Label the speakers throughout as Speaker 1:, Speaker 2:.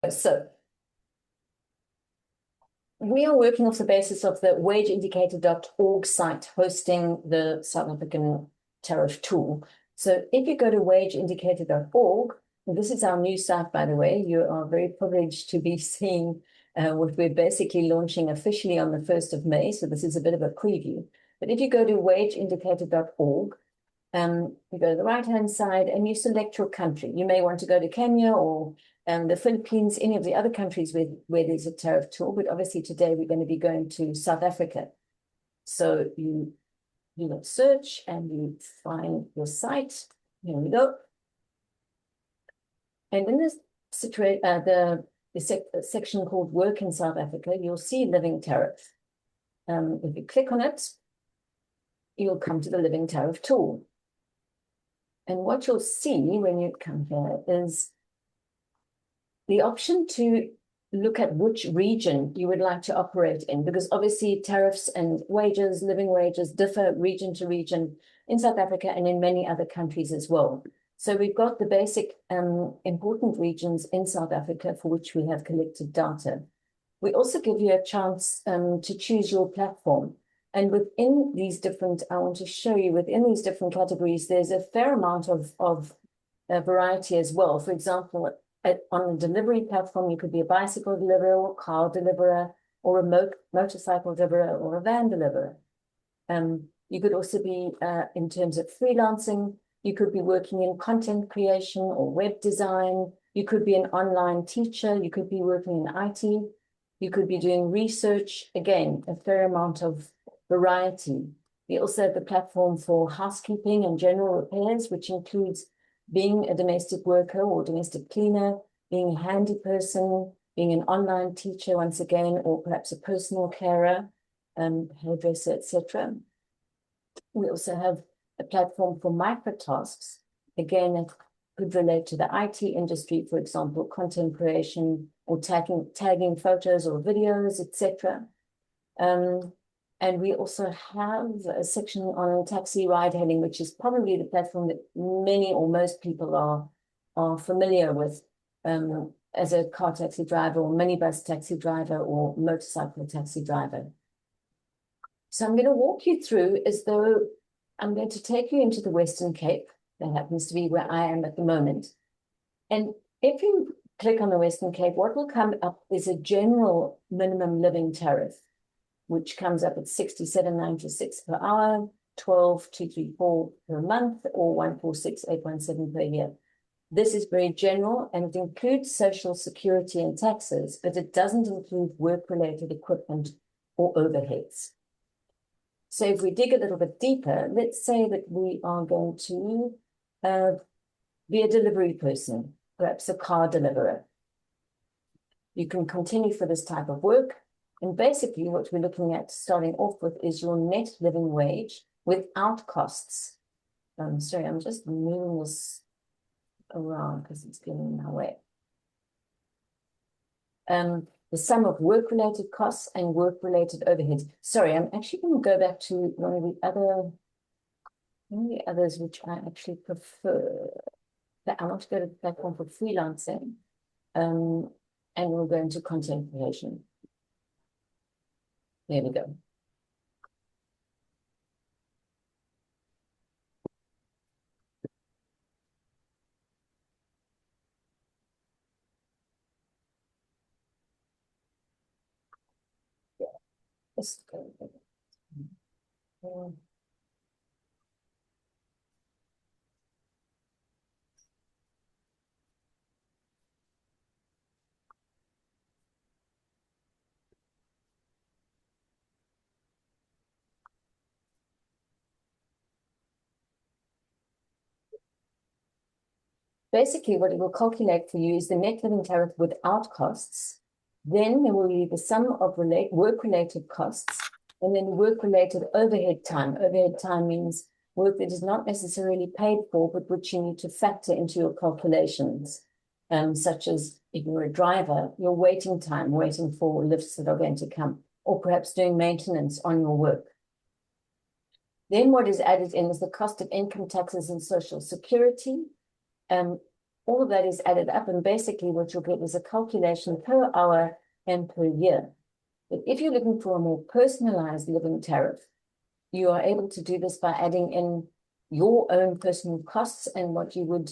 Speaker 1: So we are working off the basis of the WageIndicator.org site hosting the South African tariff tool. So if you go to WageIndicator.org, this is our new site, by the way. You are very privileged to be seeing what we're basically launching officially on the 1st of May. So this is a bit of a preview. But if you go to WageIndicator.org, you go to the right-hand side and you select your country. You may want to go to Kenya or the Philippines, any of the other countries where there's a tariff tool, but obviously today we're going to be going to South Africa. So you search and you find your site. Here we go. And in this situation, the section called Work in South Africa, you'll see Living Tariff. If you click on it, you'll come to the Living Tariff tool. And what you'll see when you come here is the option to look at which region you would like to operate in, because obviously tariffs and wages, living wages, differ region to region in South Africa and in many other countries as well. So we've got the basic important regions in South Africa for which we have collected data. We also give you a chance to choose your platform. And within these different, I want to show you within these different categories, there's a fair amount of variety as well. For example, on a delivery platform, you could be a bicycle deliverer, or car deliverer, or a motorcycle deliverer, or a van deliverer. You could also be, in terms of freelancing, you could be working in content creation or web design. You could be an online teacher. You could be working in IT. You could be doing research. Again, a fair amount of variety. We also have the platform for housekeeping and general repairs, which includes being a domestic worker or domestic cleaner, being a handy person, being an online teacher once again, or perhaps a personal carer, hairdresser, etc. We also have a platform for microtasks. Again, it could relate to the IT industry, for example, content creation or tagging photos or videos, etc. And we also have a section on taxi ride hailing, which is probably the platform that many or most people are familiar with as a car taxi driver or minibus taxi driver or motorcycle taxi driver. So I'm going to walk you through as though I'm going to take you into the Western Cape. That happens to be where I am at the moment. And if you click on the Western Cape, what will come up is a general minimum living tariff, which comes up at 67.96 per hour, 12,234 per month, or 146,817 per year. This is very general, and it includes social security and taxes, but it doesn't include work-related equipment or overheads. So if we dig a little bit deeper, let's say that we are going to be a delivery person, perhaps a car deliverer. You can continue for this type of work. And basically what we're looking at starting off with is your net living wage without costs. Sorry, I'm just moving this around because it's getting in my way. The sum of work-related costs and work-related overheads. Sorry, I'm actually going to go back to one of the others which I actually prefer. I want to go to the platform for freelancing, and we'll go into content creation. There we go. Let's go. Basically, what it will calculate for you is the net living tariff without costs. Then there will be the sum of work-related costs, and then work-related overhead time. Overhead time means work that is not necessarily paid for, but which you need to factor into your calculations, such as if you're a driver, your waiting time, waiting for lifts that are going to come, or perhaps doing maintenance on your work. Then what is added in is the cost of income taxes and social security. all of that is added up, and basically what you'll get is a calculation per hour and per year. But if you're looking for a more personalized living tariff, you are able to do this by adding in your own personal costs and what you would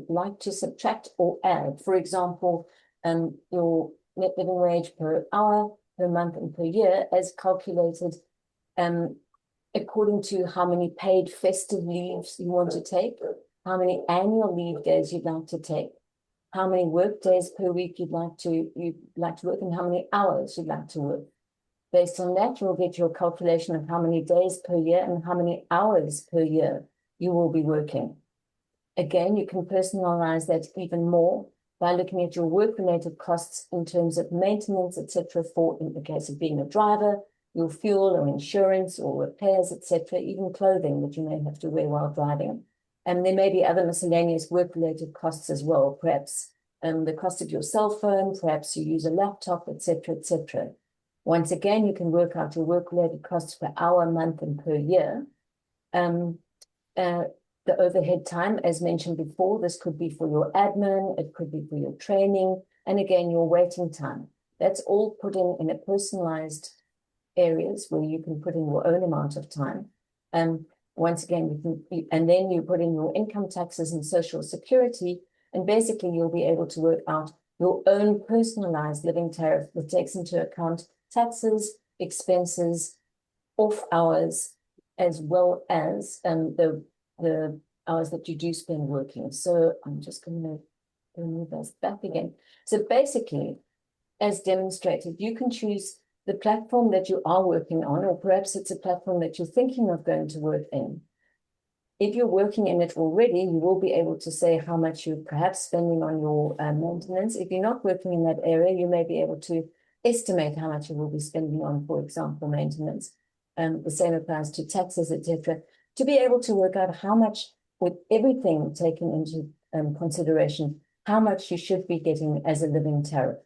Speaker 1: like to subtract or add. For example, your net living wage per hour, per month, and per year as calculated according to how many paid festive leaves you want to take, how many annual leave days you'd like to take, how many work days per week you'd like to work, and how many hours you'd like to work. Based on that, you'll get your calculation of how many days per year and how many hours per year you will be working. Again, you can personalize that even more by looking at your work-related costs in terms of maintenance, etc., for, in the case of being a driver, your fuel or insurance or repairs, etc., even clothing that you may have to wear while driving. And there may be other miscellaneous work-related costs as well, perhaps the cost of your cell phone, perhaps you use a laptop, etc., etc. Once again, you can work out your work-related costs per hour, month, and per year. The overhead time, as mentioned before, this could be for your admin, it could be for your training, and again, your waiting time. That's all put in a personalized areas where you can put in your own amount of time. Once again, and then you put in your income taxes and social security, and basically you'll be able to work out your own personalized living tariff that takes into account taxes, expenses, off hours, as well as the hours that you do spend working. So I'm just going to remove those back again. So basically, as demonstrated, you can choose the platform that you are working on, or perhaps it's a platform that you're thinking of going to work in. If you're working in it already, you will be able to say how much you're perhaps spending on your maintenance. If you're not working in that area, you may be able to estimate how much you will be spending on, for example, maintenance. The same applies to taxes, etc. To be able to work out how much, with everything taken into consideration, how much you should be getting as a living tariff.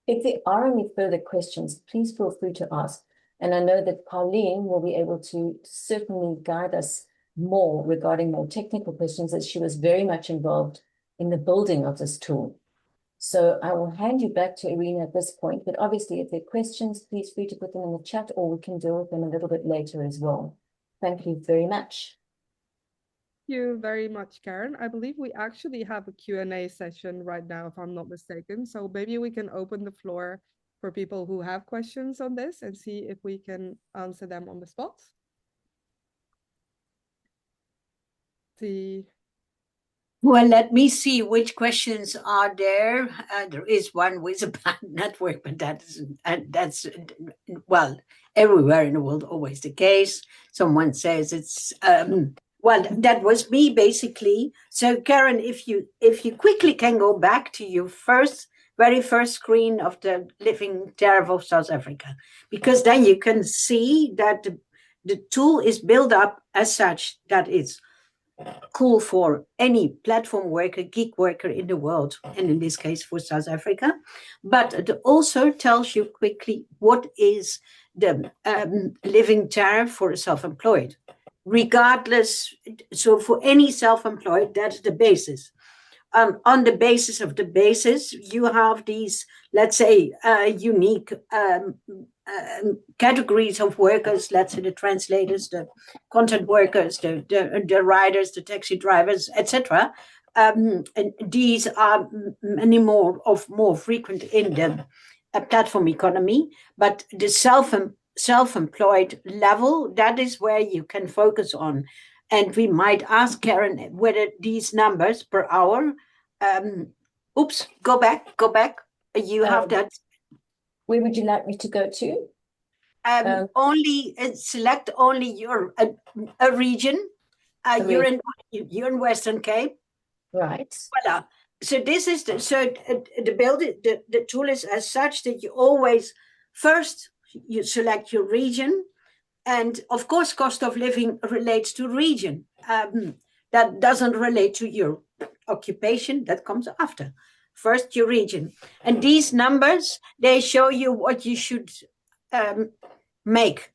Speaker 1: If there are any further questions, please feel free to ask. And I know that Pauline will be able to certainly guide us more regarding more technical questions, as she was very much involved in the building of this tool. So I will hand you back to Irina at this point, but obviously if there are questions, please free to put them in the chat, or we can deal with them a little bit later as well. Thank you very much.
Speaker 2: Thank you very much, Karen. I believe we actually have a Q&A session right now, if I'm not mistaken. So maybe we can open the floor for people who have questions on this and see if we can answer them on the spot.
Speaker 3: Well, let me see which questions are there. There is one with a bad network, but that's well, everywhere in the world, always the case. Someone says it's well, that was me basically. So Karen, if you quickly can go back to your very first screen of the Living Tariff of South Africa, because then you can see that the tool is built up as such that it's cool for any platform worker, gig worker in the world, and in this case for South Africa. But it also tells you quickly what is the living tariff for a self-employed. Regardless, so for any self-employed, that's the basis. On the basis of the basis, you have these, let's say, unique categories of workers, let's say the translators, the content workers, the riders, the taxi drivers, etc. And these are many more frequent in the platform economy, but the self-employed level, that is where you can focus on. And we might ask Karen whether these numbers per hour, oops, go back. You have that.
Speaker 1: Where would you like me to go to?
Speaker 3: Only select only your a region. You're in Western Cape,
Speaker 1: right?
Speaker 3: Voila. So this is the tool is as such that you always first you select your region, and of course, cost of living relates to region. That doesn't relate to your occupation. That comes after. First, your region, and these numbers they show you what you should make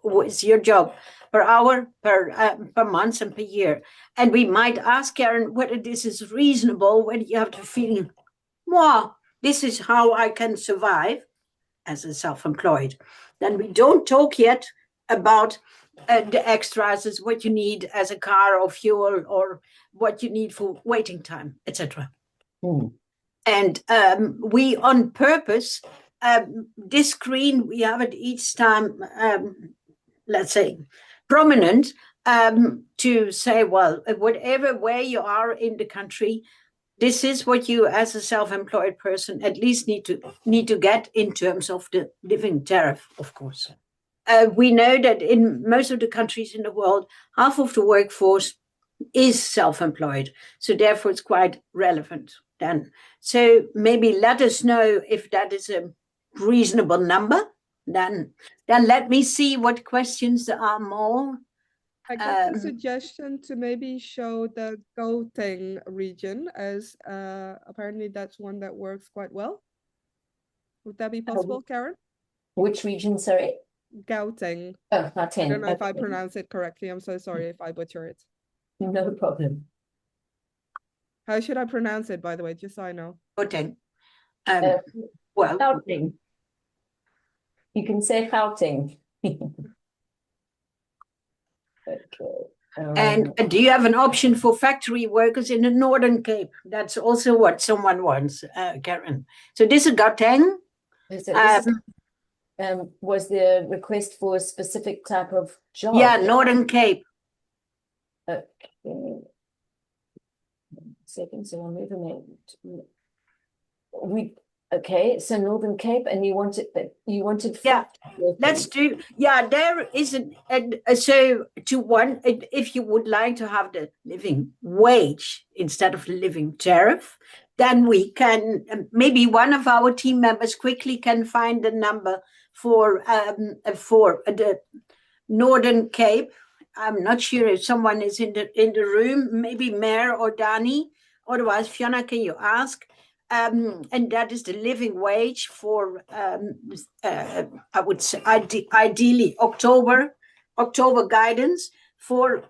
Speaker 3: was your job per hour, per month, and per year. And we might ask Karen whether this is reasonable, whether you have the feeling, well, this is how I can survive as a self-employed. Then we don't talk yet about the extras, as what you need as a car or fuel or what you need for waiting time, etc. And we on purpose, this screen, we have it each time, let's say, prominent, to say, well, whatever way you are in the country, this is what you as a self-employed person at least need to get in terms of the living tariff, of course. We know that in most of the countries in the world, half of the workforce is self-employed. So therefore it's quite relevant then. So maybe let us know if that is a reasonable number. Then let me see what questions there are more.
Speaker 2: I got a suggestion to maybe show the Gauteng region, as apparently that's one that works quite well. Would that be possible, Karen?
Speaker 1: Which region, sorry?
Speaker 2: Gauteng.
Speaker 1: Oh, Gauteng.
Speaker 2: I don't know if I pronounce it correctly. I'm so sorry if I butcher it.
Speaker 1: No problem.
Speaker 2: How should I pronounce it, by the way, just so I know?
Speaker 3: Gauteng.
Speaker 1: Well, Gauteng. You can say Gauteng. Okay.
Speaker 3: And do you have an option for factory workers in the Northern Cape? That's also what someone wants, Karen. So this is Gauteng.
Speaker 1: Was the request for a specific type of job?
Speaker 3: Yeah, Northern Cape.
Speaker 1: Okay. Second, so I'll move okay, so Northern Cape, and you wanted
Speaker 3: yeah. Let's do there is so to one, if you would like to have the living wage instead of the living tariff, then we can maybe one of our team members quickly can find the number for the Northern Cape. I'm not sure if someone is in the room, maybe Mare or Dani. Otherwise, Fiona, can you ask? And that is the living wage for, I would say, ideally October guidance for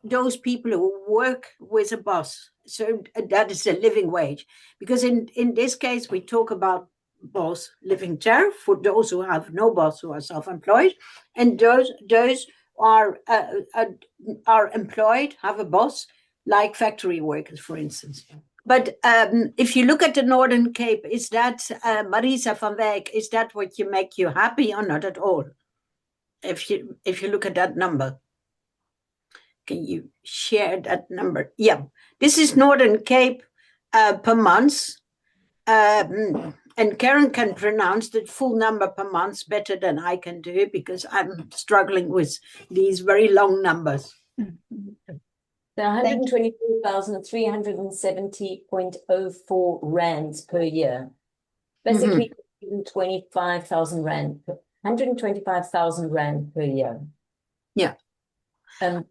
Speaker 3: those people who work with a boss. So that is the living wage. Because in this case, we talk about boss living tariff for those who have no boss, who are self-employed, and those are employed, have a boss, like factory workers, for instance. But if you look at the Northern Cape, is that, Marisa van Wijk, is that what make you happy or not at all? If you look at that number, can you share that number? Yeah, this is Northern Cape per month. And Karen can pronounce the full number per month better than I can do because I'm struggling with these very long numbers.
Speaker 1: The 124,370.04 rands per year. Basically, 125,000 rand per year.
Speaker 3: Yeah.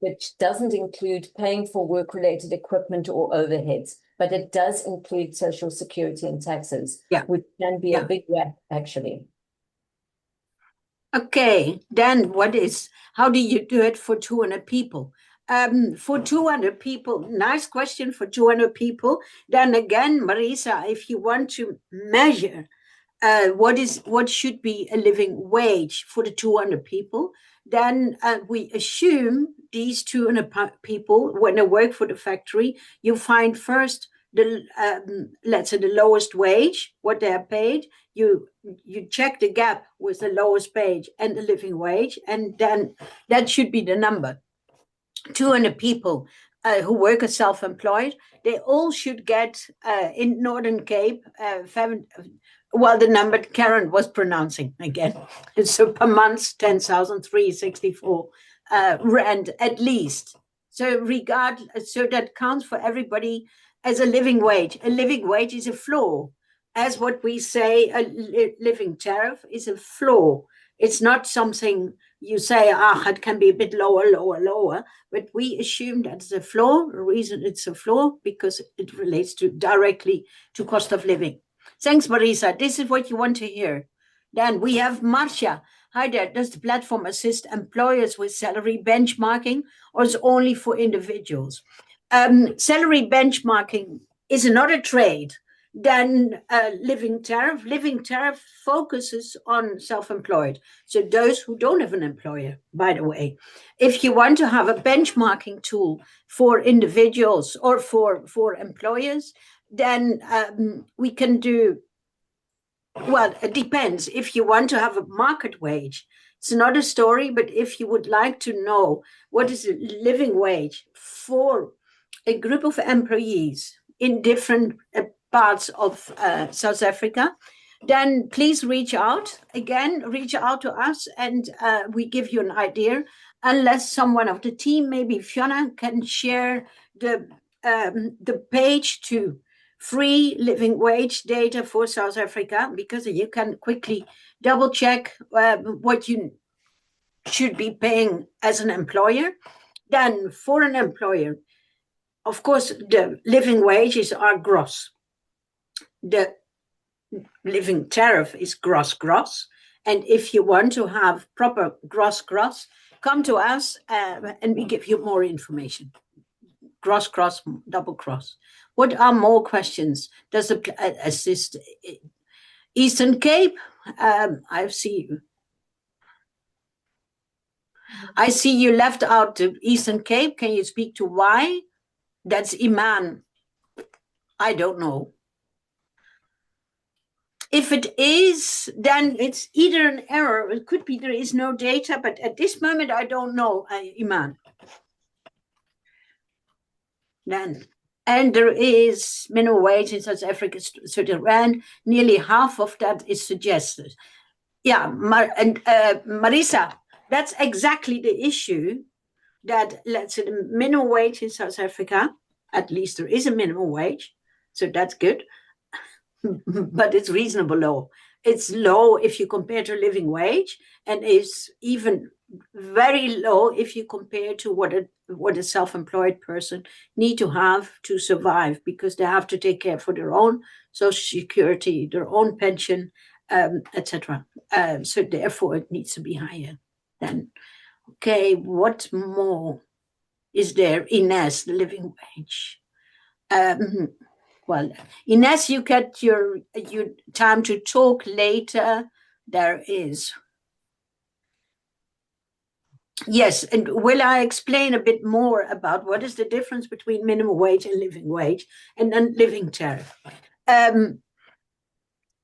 Speaker 1: Which doesn't include paying for work-related equipment or overheads, but it does include social security and taxes, which can be a big whack, actually.
Speaker 3: Okay, then how do you do it for 200 people? For 200 people, nice question for 200 people. Then again, Marisa, if you want to measure what should be a living wage for the 200 people, then we assume these 200 people, when they work for the factory, you find first the let's say the lowest wage, what they are paid. You check the gap with the lowest wage and the living wage, and then that should be the number. 200 people who work as self-employed, they all should get in Northern Cape, the number Karen was pronouncing again. So per month, 10,364 rand at least. So that counts for everybody as a living wage. A living wage is a floor. As what we say, a living tariff is a floor. It's not something you say, it can be a bit lower, but we assume that's a floor. The reason it's a floor, because it relates directly to cost of living. Thanks, Marisa. This is what you want to hear. Then we have Marcia. Hi there, does the platform assist employers with salary benchmarking, or is it only for individuals? Salary benchmarking is another trade than Living Tariff. Living Tariff focuses on self-employed. So those who don't have an employer, by the way. If you want to have a benchmarking tool for individuals or for employers, then we can do, well, it depends. If you want to have a market wage, it's another story. But if you would like to know what is a living wage for a group of employees in different parts of South Africa, then please reach out. Again, reach out to us and we give you an idea. Unless someone of the team, maybe Fiona, can share the page to free living wage data for South Africa, because you can quickly double check what you should be paying as an employer. Then for an employer, of course, the living wages are gross. The living tariff is gross. And if you want to have proper gross, come to us and we give you more information. Gross, double cross. What are more questions? Does it assist Eastern Cape? I see you. I see you left out the Eastern Cape. Can you speak to why? That's Iman. I don't know. If it is, then it's either an error. It could be there is no data, but at this moment, I don't know, Iman. Then, and there is minimum wage in South Africa, 30 rand. Nearly half of that is suggested. Yeah, Marisa, that's exactly the issue. That, let's say, the minimum wage in South Africa, at least there is a minimum wage, so that's good. But it's reasonable low. It's low if you compare to living wage, and is even very low if you compare to what a self-employed person need to have to survive, because they have to take care for their own social security, their own pension, etc. So therefore, it needs to be higher. Then, okay, what more is there? Ines, the living wage. Well, Ines, you get your time to talk later. There is. Yes, and will I explain a bit more about what is the difference between minimum wage and living wage and then living tariff?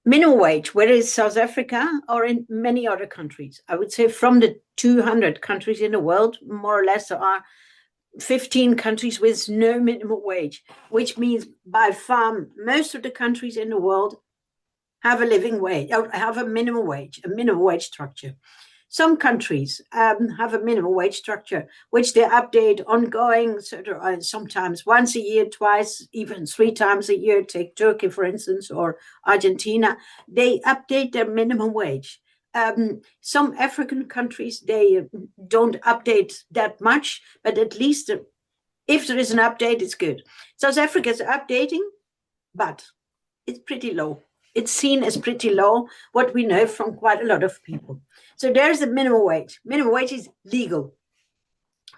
Speaker 3: Minimum wage, whether it's South Africa or in many other countries, I would say from the 200 countries in the world, more or less, there are 15 countries with no minimum wage, which means by far most of the countries in the world have a living wage, or have a minimum wage structure. Some countries have a minimum wage structure, which they update ongoing, so sometimes once a year, twice, even 3 times a year. Take Turkey, for instance, or Argentina. They update their minimum wage. Some African countries, they don't update that much, but at least if there is an update, it's good. South Africa is updating, but it's pretty low. It's seen as pretty low, what we know from quite a lot of people. So there's the minimum wage. Minimum wage is legal,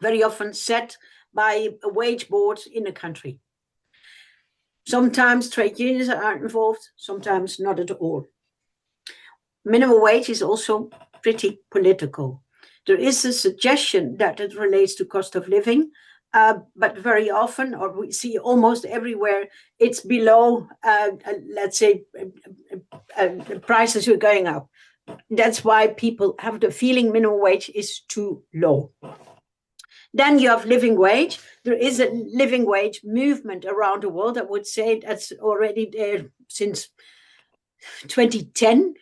Speaker 3: very often set by a wage board in a country. Sometimes trade unions are involved, sometimes not at all. Minimum wage is also pretty political. There is a suggestion that it relates to cost of living, but very often, or we see almost everywhere, it's below, let's say, prices are going up. That's why people have the feeling minimum wage is too low. Then you have living wage. There is a living wage movement around the world. I would say that's already there since 2010,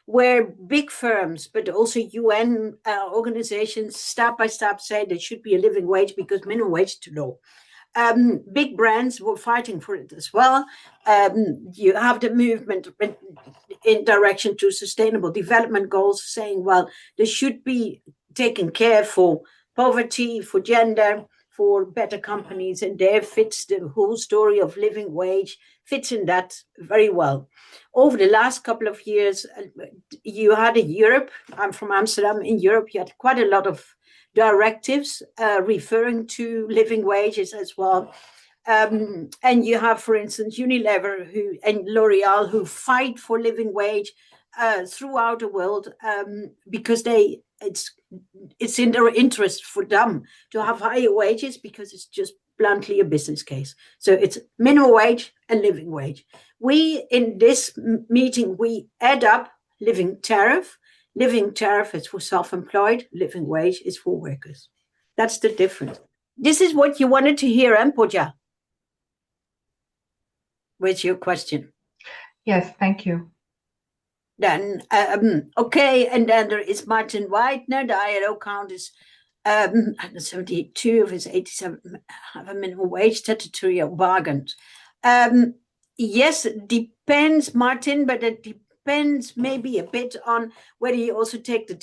Speaker 3: where big firms, but also UN organizations, step by step say there should be a living wage because minimum wage is too low. Big brands were fighting for it as well. You have the movement in direction to sustainable development goals, saying, well, there should be taken care for poverty, for gender, for better companies, and there fits the whole story of living wage, fits in that very well. over the last couple of years, you had in Europe, I'm from Amsterdam, in Europe, you had quite a lot of directives referring to living wages as well. And you have, for instance, Unilever and L'Oreal who fight for living wage throughout the world because it's in their interest for them to have higher wages because it's just bluntly a business case. So it's minimum wage and living wage. We, in this meeting, we add up living tariff. Living tariff is for self-employed. Living wage is for workers. That's the difference. This is what you wanted to hear, Puja? With your question.
Speaker 4: Yes, thank you.
Speaker 3: Then, okay, and then there is Martin Whitener. The ILO count is 172 of his 87 have a minimum wage statutory bargains. Yes, depends, Martin, but it depends maybe a bit on whether you also take the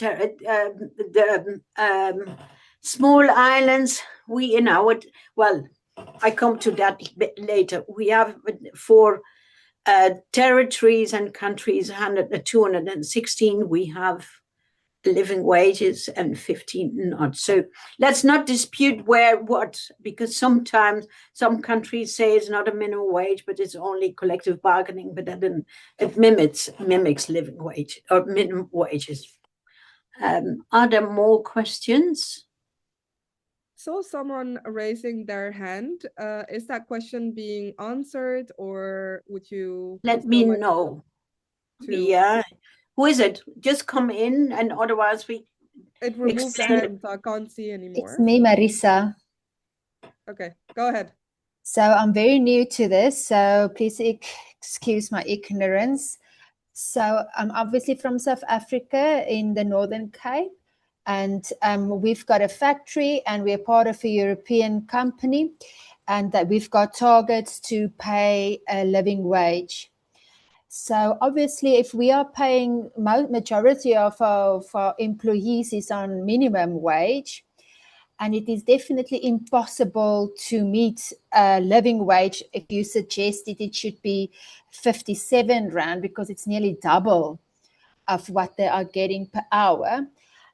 Speaker 3: small islands. We in our, well, I come to that a bit later. We have for territories and countries 216, we have living wages and 15 not. So let's not dispute what, because sometimes some countries say it's not a minimum wage, but it's only collective bargaining, but then it mimics living wage or minimum wages. Are there more questions?
Speaker 2: Saw someone raising their hand. Is that question being answered, or would you
Speaker 3: let me know? Yeah. Who is it? Just come in, and otherwise we.
Speaker 2: It removed the hand, so I can't see anymore.
Speaker 5: It's me, Marisa.
Speaker 2: Okay, go ahead.
Speaker 5: So I'm very new to this, so please excuse my ignorance. So I'm obviously from South Africa in the Northern Cape, and we've got a factory and we're part of a European company, and that we've got targets to pay a living wage. So obviously, if we are paying majority of our employees is on minimum wage, and it is definitely impossible to meet a living wage if you suggested it should be 57 Rand, because it's nearly double of what they are getting per hour.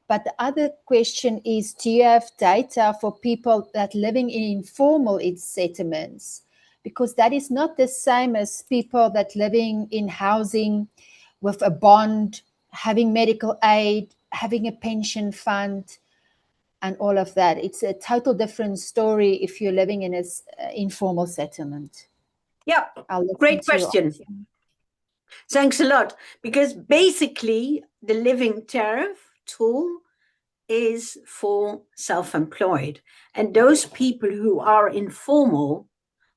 Speaker 5: But the other question is, do you have data for people that living in informal settlements? Because that is not the same as people that living in housing with a bond, having medical aid, having a pension fund, and all of that. It's a total different story if you're living in an informal settlement.
Speaker 3: Yeah, great question. Thanks a lot. Because basically, the Living Tariff Tool is for self-employed. And those people who are informal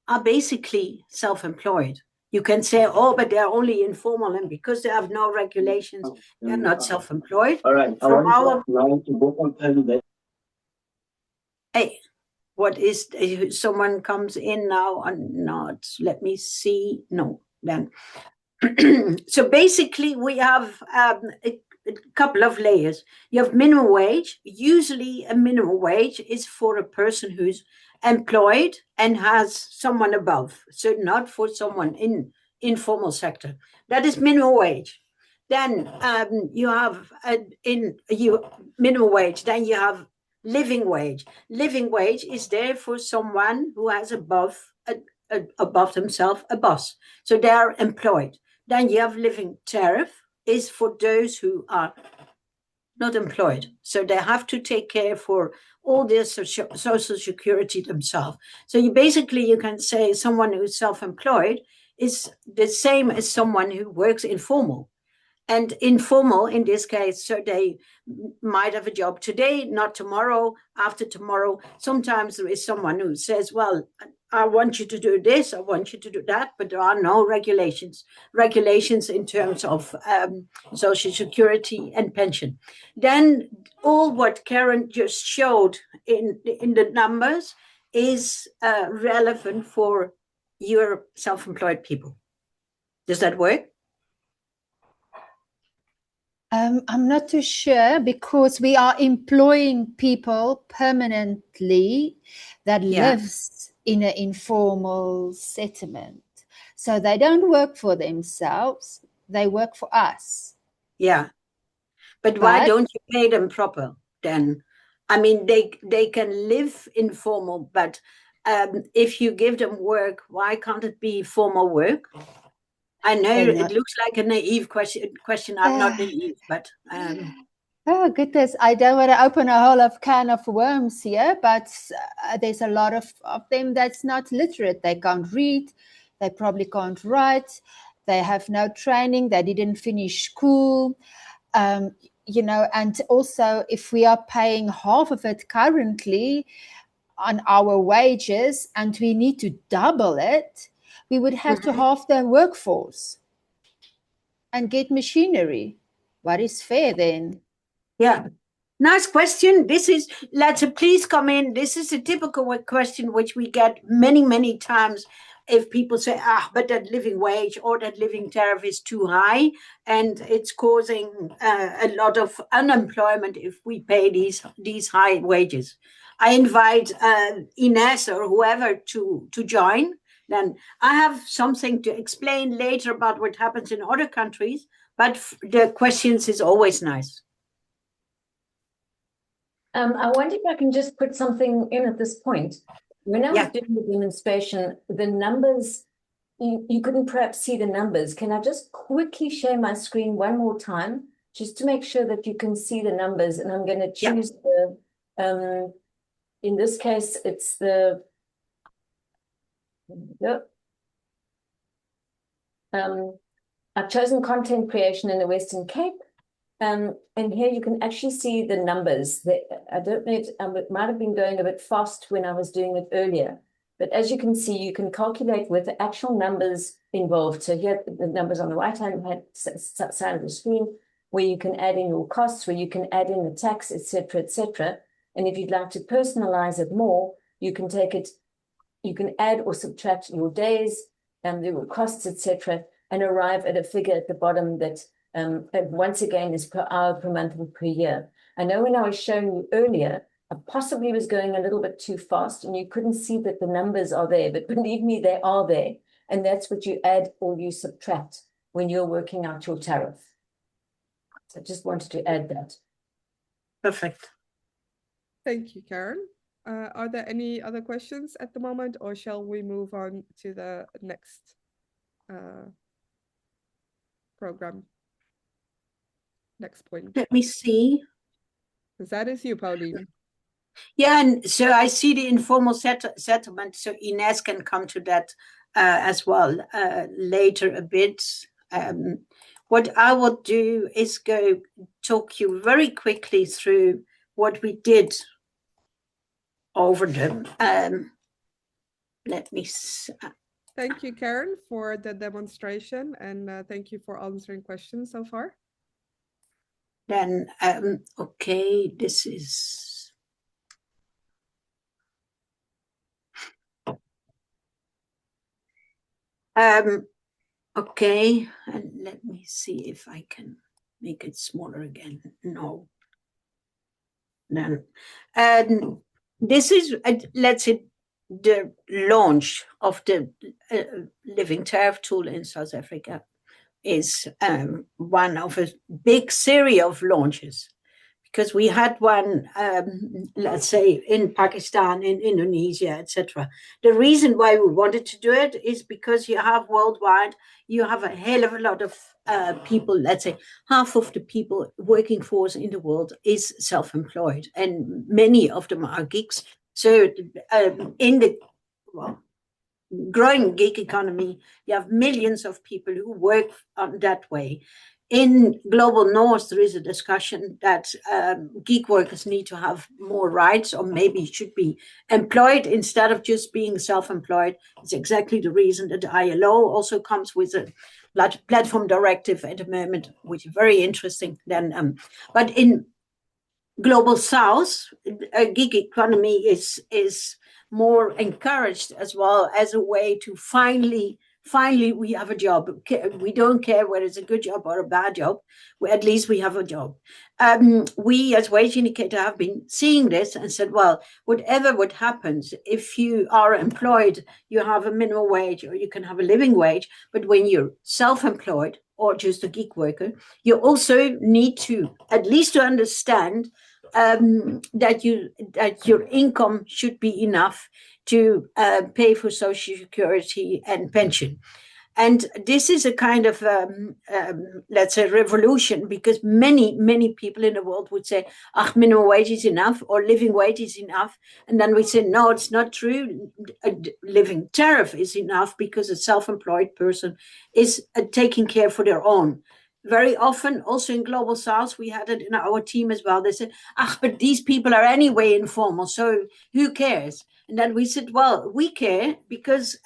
Speaker 3: are basically self-employed. You can say, oh, but they're only informal, and because they have no regulations, they're not self-employed.
Speaker 6: All right.
Speaker 3: From our... Hey, what is... Someone comes in now or not? Let me see. No, then. So basically, we have a couple of layers. You have minimum wage. Usually, a minimum wage is for a person who's employed and has someone above. So not for someone in informal sector. That is minimum wage. Then you have minimum wage. Then you have living wage. Living wage is there for someone who has above themselves a boss. So they are employed. Then you have living tariff is for those who are not employed. So they have to take care for all their social security themselves. So you can say someone who's self-employed is the same as someone who works informal. And informal in this case, so they might have a job today, not tomorrow, after tomorrow. Sometimes there is someone who says, well, I want you to do this, I want you to do that, but there are no regulations in terms of social security and pension. Then all what Karen just showed in the numbers is relevant for your self-employed people. Does that work?
Speaker 5: I'm not too sure, because we are employing people permanently that lives in an informal settlement. So they don't work for themselves. they work for us.
Speaker 3: Yeah. But why
Speaker 5: But-
Speaker 3: don't you pay them proper then? I mean, they can live informal, but if you give them work, why can't it be formal work? I know it looks like a naive question. I'm not naive, but
Speaker 5: oh goodness, I don't want to open a whole can of worms here, but there's a lot of them that's not literate. They can't read, they probably can't write, they have no training, they didn't finish school. You know, and also if we are paying half of it currently on our wages and we need to double it, we would have to halve the workforce and get machinery. What is fair then?
Speaker 3: yeah. Nice question. This is, please come in. This is a typical question which we get many, many times. If people say, but that living wage or that living tariff is too high and it's causing a lot of unemployment if we pay these high wages. I invite Ines or whoever to join. Then I have something to explain later about what happens in other countries, but the questions is always nice.
Speaker 1: I wonder if I can just put something in at this point. When I was doing the demonstration, the numbers, you couldn't perhaps see the numbers. Can I just quickly share my screen one more time, just to make sure that you can see the numbers? And I'm going to choose the, in this case, it's the, I've chosen content creation in the Western Cape. And here you can actually see the numbers. I don't know if it might have been going a bit fast when I was doing it earlier. But as you can see, you can calculate with the actual numbers involved. So here the numbers on the right-hand side of the screen, where you can add in your costs, where you can add in the tax, etc., etc. And if you'd like to personalize it more, you can take it, you can add or subtract your days and your costs, etc., and arrive at a figure at the bottom that once again is per hour, per month, or per year. I know when I was showing you earlier, I possibly was going a little bit too fast and you couldn't see that the numbers are there, but believe me, they are there. And that's what you add or you subtract when you're working out your tariff. So I just wanted to add that.
Speaker 3: Perfect.
Speaker 2: Thank you, Karen. Are there any other questions at the moment, or shall we move on to the next program? Next point.
Speaker 3: Let me see.
Speaker 2: That is you, Pauline.
Speaker 3: Yeah, and so I see the informal settlement. So Ines can come to that as well later a bit. What I will do is go talk you very quickly through what we did over them. Let me see.
Speaker 2: Thank you, Karen, for the demonstration, and thank you for answering questions so far.
Speaker 3: Then, okay, this is... okay, and let me see if I can make it smaller again. No. Then, this is, let's say, the launch of the Living Tariff Tool in South Africa is one of a big series of launches, because we had one, let's say, in Pakistan, in Indonesia, etc. The reason why we wanted to do it is because you have worldwide, you have a hell of a lot of people, let's say half of the people working force in the world is self-employed, and many of them are gigs. So in the growing gig economy, you have millions of people who work that way. In Global North, there is a discussion that gig workers need to have more rights, or maybe should be employed instead of just being self-employed. It's exactly the reason that the ILO also comes with a platform directive at the moment, which is very interesting. Then, but in Global South, a gig economy is more encouraged as well, as a way to finally finally we have a job. We don't care whether it's a good job or a bad job. At least we have a job. We as Wage Indicator have been seeing this and said, well, whatever what happens, if you are employed, you have a minimum wage or you can have a living wage. But when you're self-employed or just a gig worker, you also need to at least to understand that your income should be enough to pay for Social Security and pension. And this is a kind of, let's say, revolution, because many people in the world would say, minimum wage is enough or living wage is enough. And then we say, no, it's not true. A living tariff is enough because a self-employed person is taking care for their own. Very often, also in Global South, we had it in our team as well. They said, but these people are anyway informal, so who cares? And then we said, well, we care because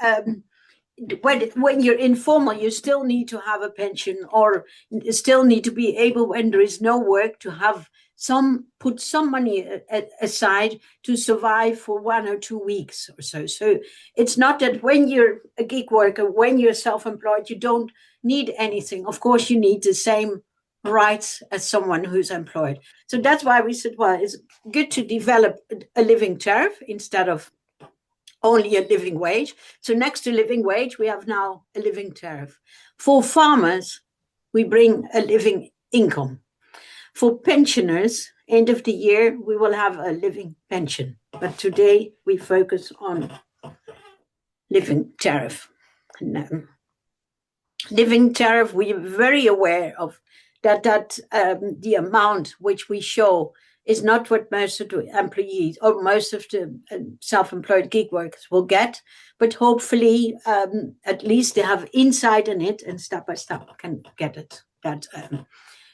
Speaker 3: when you're informal, you still need to have a pension, or still need to be able, when there is no work, to have put some money aside to survive for 1 or 2 weeks or so. So it's not that when you're a gig worker, when you're self-employed, you don't need anything. Of course, you need the same rights as someone who's employed. So that's why we said, well, it's good to develop a living tariff instead of only a living wage. So next to living wage, we have now a living tariff. For farmers, we bring a living income. For pensioners, end of the year, we will have a living pension. But today we focus on living tariff. Living tariff, we are very aware of that the amount which we show is not what most of the employees or most of the self-employed gig workers will get, but hopefully at least they have insight in it and step by step can get it.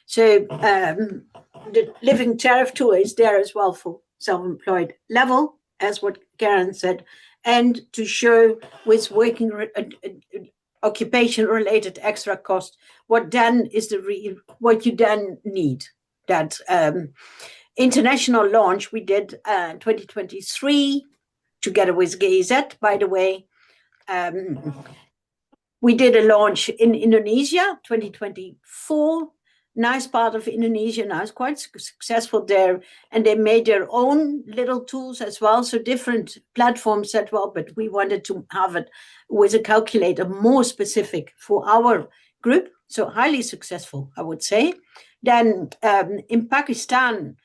Speaker 3: So the Living Tariff Tool is there as well for self-employed level, as what Karen said, and to show with working occupation-related extra cost what then is what you then need. That international launch we did 2023 together with GIZ, by the way. We did a launch in Indonesia 2024. Nice part of Indonesia now, is quite successful there, and they made their own little tools as well. So different platforms said, well, but we wanted to have it with a calculator more specific for our group. So highly successful, I would say. Then in Pakistan,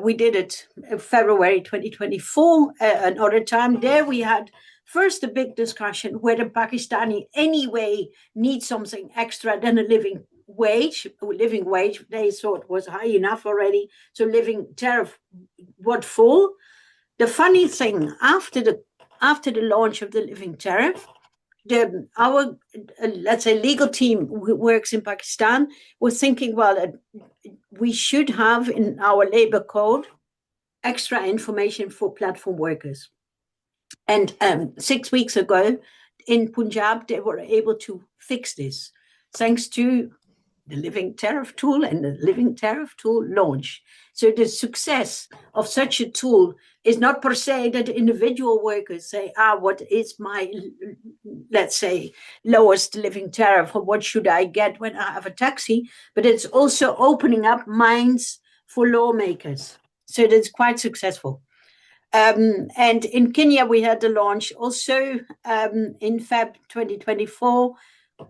Speaker 3: we did it in February 2024. Another time there, we had first a big discussion whether Pakistani anyway needs something extra than a living wage. Living wage, they thought was high enough already. So living tariff, what for? The funny thing, after the launch of the living tariff, our let's say legal team who works in Pakistan was thinking, well, we should have in our labor code extra information for platform workers. And 6 weeks ago in Punjab, they were able to fix this thanks to the Living Tariff Tool and the Living Tariff Tool launch. So the success of such a tool is not per se that individual workers say, what is my, let's say, lowest living tariff, or what should I get when I have a taxi? But it's also opening up minds for lawmakers. So that's quite successful. And in Kenya, we had the launch also in Feb 2024.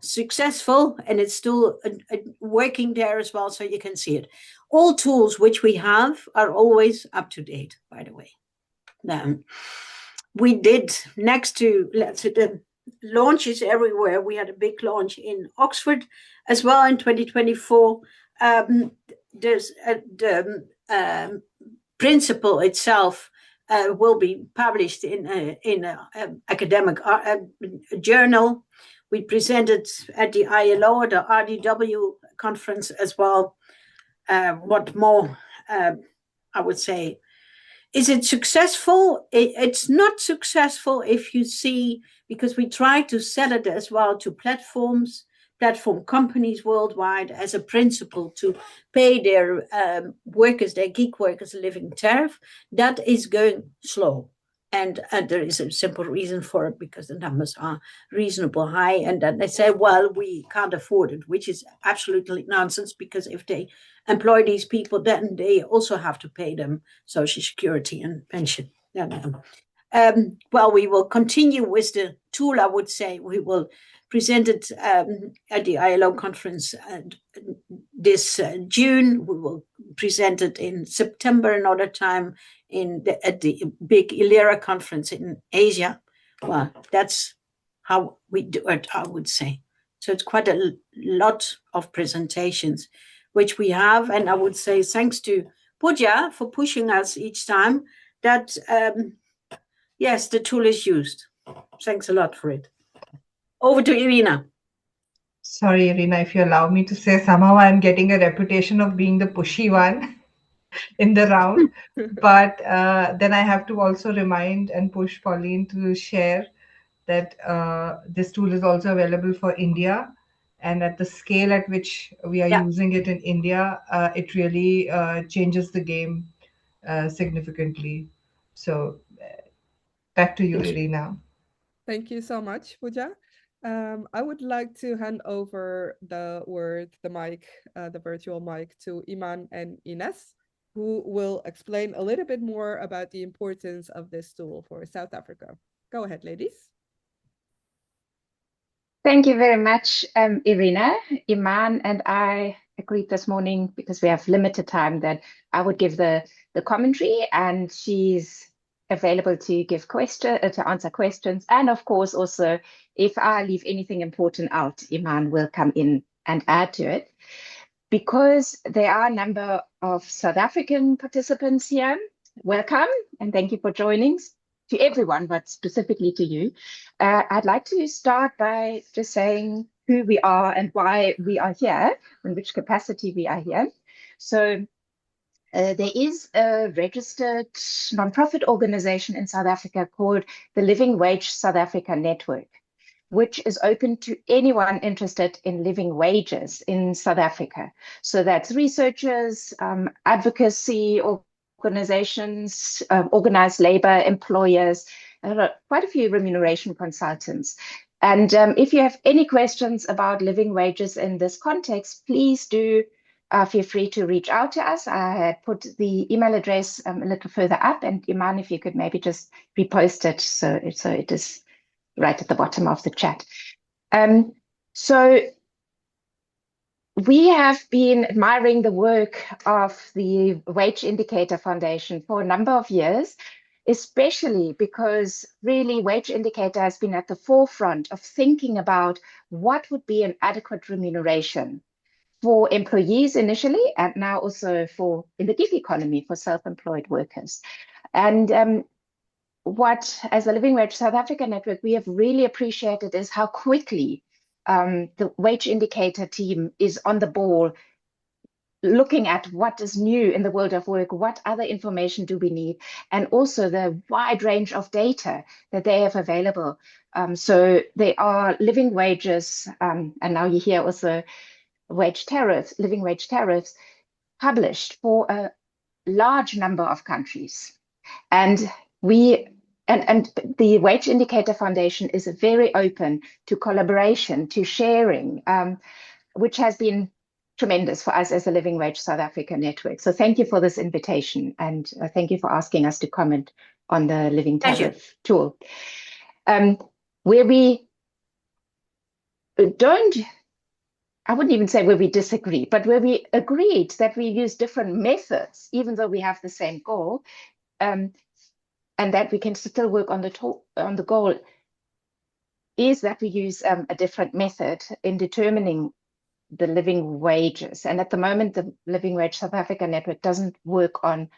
Speaker 3: Successful, and it's still working there as well, so you can see it. All tools which we have are always up to date, by the way. We did, next to, let's say, the launches everywhere, we had a big launch in Oxford as well in 2024. There's the principle itself will be published in an academic journal. We presented at the ILO, the RDW conference as well. What more, I would say, is it successful? It's not successful if you see, because we try to sell it as well to platform companies worldwide as a principle to pay their workers, their gig workers, a living tariff. That is going slow. And there is a simple reason for it, because the numbers are reasonable high. And then they say, well, we can't afford it, which is absolutely nonsense, because if they employ these people, then they also have to pay them Social Security and pension. Well, we will continue with the tool, I would say. We will present it at the ILO conference this June. We will present it in September another time at the big ILERA conference in Asia. Well, that's how we do it, I would say. So it's quite a lot of presentations which we have. And I would say thanks to Puja for pushing us each time that, yes, the tool is used. Thanks a lot for it. Over to Irina.
Speaker 4: Sorry, Irina, if you allow me to say, somehow I'm getting a reputation of being the pushy one in the round. But then I have to also remind and push Pauline to share that this tool is also available for India. And at the scale at which we are using it in India, it really changes the game significantly. So back to you, Irina.
Speaker 2: Thank you so much, Puja. I would like to hand over the mic, the virtual mic, to Iman and Ines, who will explain a little bit more about the importance of this tool for South Africa. Go ahead, ladies.
Speaker 6: Thank you very much, Irina. Iman and I agreed this morning, because we have limited time, that I would give the commentary, and she's available to give to answer questions. And of course, also, if I leave anything important out, Iman will come in and add to it. Because there are a number of South African participants here, welcome, and thank you for joining. To everyone, but specifically to you, I'd like to start by just saying who we are and why we are here, in which capacity we are here. So there is a registered nonprofit organization in South Africa called the Living Wage South Africa Network, which is open to anyone interested in living wages in South Africa. So that's researchers, advocacy organizations, organized labor, employers, quite a few remuneration consultants. And if you have any questions about living wages in this context, please do feel free to reach out to us. I had put the email address a little further up, and Iman, if you could maybe just repost it so it is right at the bottom of the chat. So we have been admiring the work of the WageIndicator Foundation for a number of years, especially because really WageIndicator has been at the forefront of thinking about what would be an adequate remuneration for employees initially, and now also for in the gig economy for self-employed workers. And what, as the Living Wage South Africa Network, we have really appreciated is how quickly the WageIndicator team is on the ball, looking at what is new in the world of work, what other information do we need, and also the wide range of data that they have available. So they are living wages, and now you hear also wage tariffs, living wage tariffs, published for a large number of countries. And the WageIndicator Foundation is very open to collaboration, to sharing, which has been tremendous for us as the Living Wage South Africa Network. So thank you for this invitation, and thank you for asking us to comment on the Living Tariff Tool. Where we don't, I wouldn't even say where we disagree, but where we agreed that we use different methods, even though we have the same goal, and that we can still work on the goal, is that we use a different method in determining the living wages. And at the moment, the Living Wage South Africa Network doesn't work on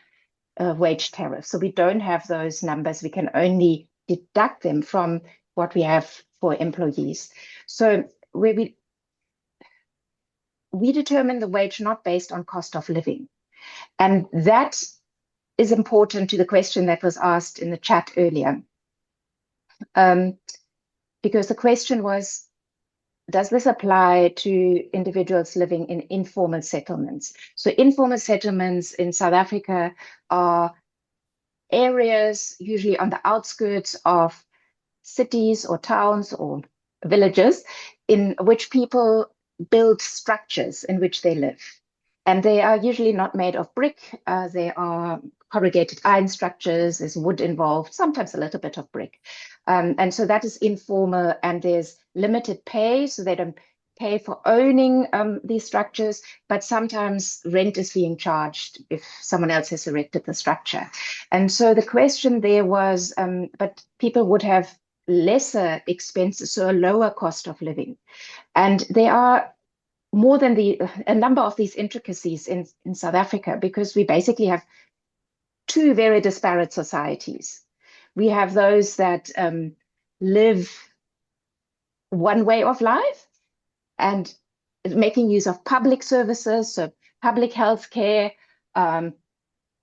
Speaker 6: wage tariffs. So we don't have those numbers. We can only deduct them from what we have for employees. So where we determine the wage not based on cost of living. And that is important to the question that was asked in the chat earlier. Because the question was, does this apply to individuals living in informal settlements? So informal settlements in South Africa are areas, usually on the outskirts of cities or towns or villages, in which people build structures in which they live. And they are usually not made of brick. They are corrugated iron structures. There's wood involved, sometimes a little bit of brick. And so that is informal, and there's limited pay, so they don't pay for owning these structures, but sometimes rent is being charged if someone else has erected the structure. And so the question there was, but people would have lesser expenses, so a lower cost of living. And there are more than a number of these intricacies in South Africa, because we basically have two very disparate societies. We have those that live one way of life and making use of public services, so public health care,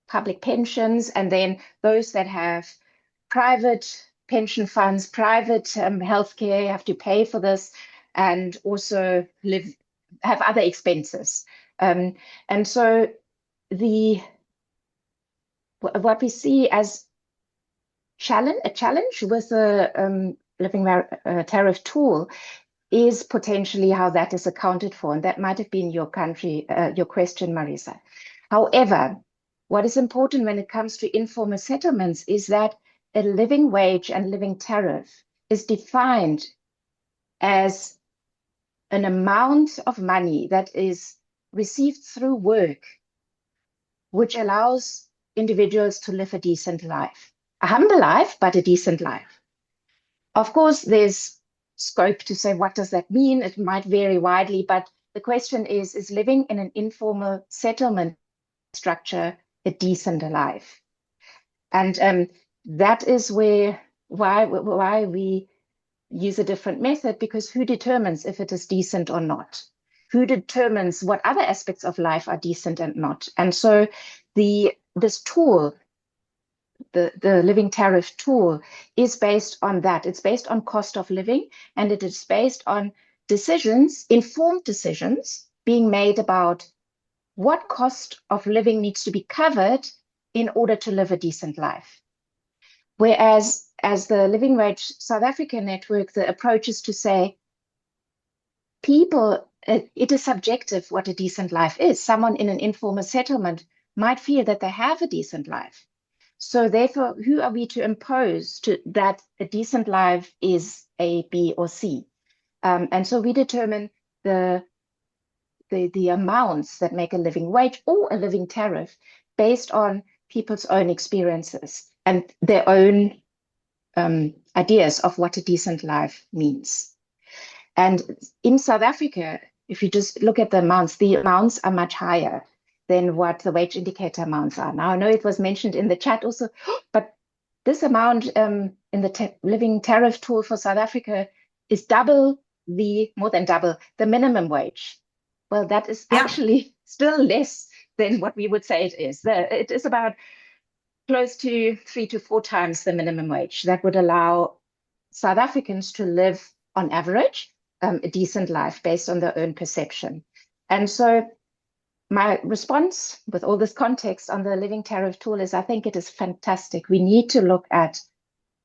Speaker 6: public pensions, and then those that have private pension funds, private healthcare, have to pay for this, and also have other expenses. And so what we see as a challenge with the Living Tariff Tool is potentially how that is accounted for. And that might have been your question, Marisa. However, what is important when it comes to informal settlements is that a living wage and living tariff is defined as an amount of money that is received through work, which allows individuals to live a decent life, a humble life, but a decent life. Of course, there's scope to say, what does that mean? It might vary widely, but the question is living in an informal settlement structure a decent life? And that is why we use a different method, because who determines if it is decent or not? Who determines what other aspects of life are decent and not? And so this tool, the Living Tariff Tool, is based on that. It's based on cost of living, and it is based on decisions, informed decisions being made about what cost of living needs to be covered in order to live a decent life. Whereas as the Living Wage South Africa network, the approach is to say, people, it is subjective what a decent life is. Someone in an informal settlement might feel that they have a decent life. So therefore, who are we to impose to that a decent life is A, B, or C? And so we determine the amounts that make a living wage or a living tariff based on people's own experiences and their own ideas of what a decent life means. And in South Africa, if you just look at the amounts are much higher than what the wage indicator amounts are. Now, I know it was mentioned in the chat also, but this amount in the Living Tariff Tool for South Africa is more than double the minimum wage. Well, that is actually still less than what we would say it is. It is about close to 3 to 4 times the minimum wage. That would allow South Africans to live, on average, a decent life based on their own perception. And so my response with all this context on the Living Tariff Tool is, I think it is fantastic. We need to look at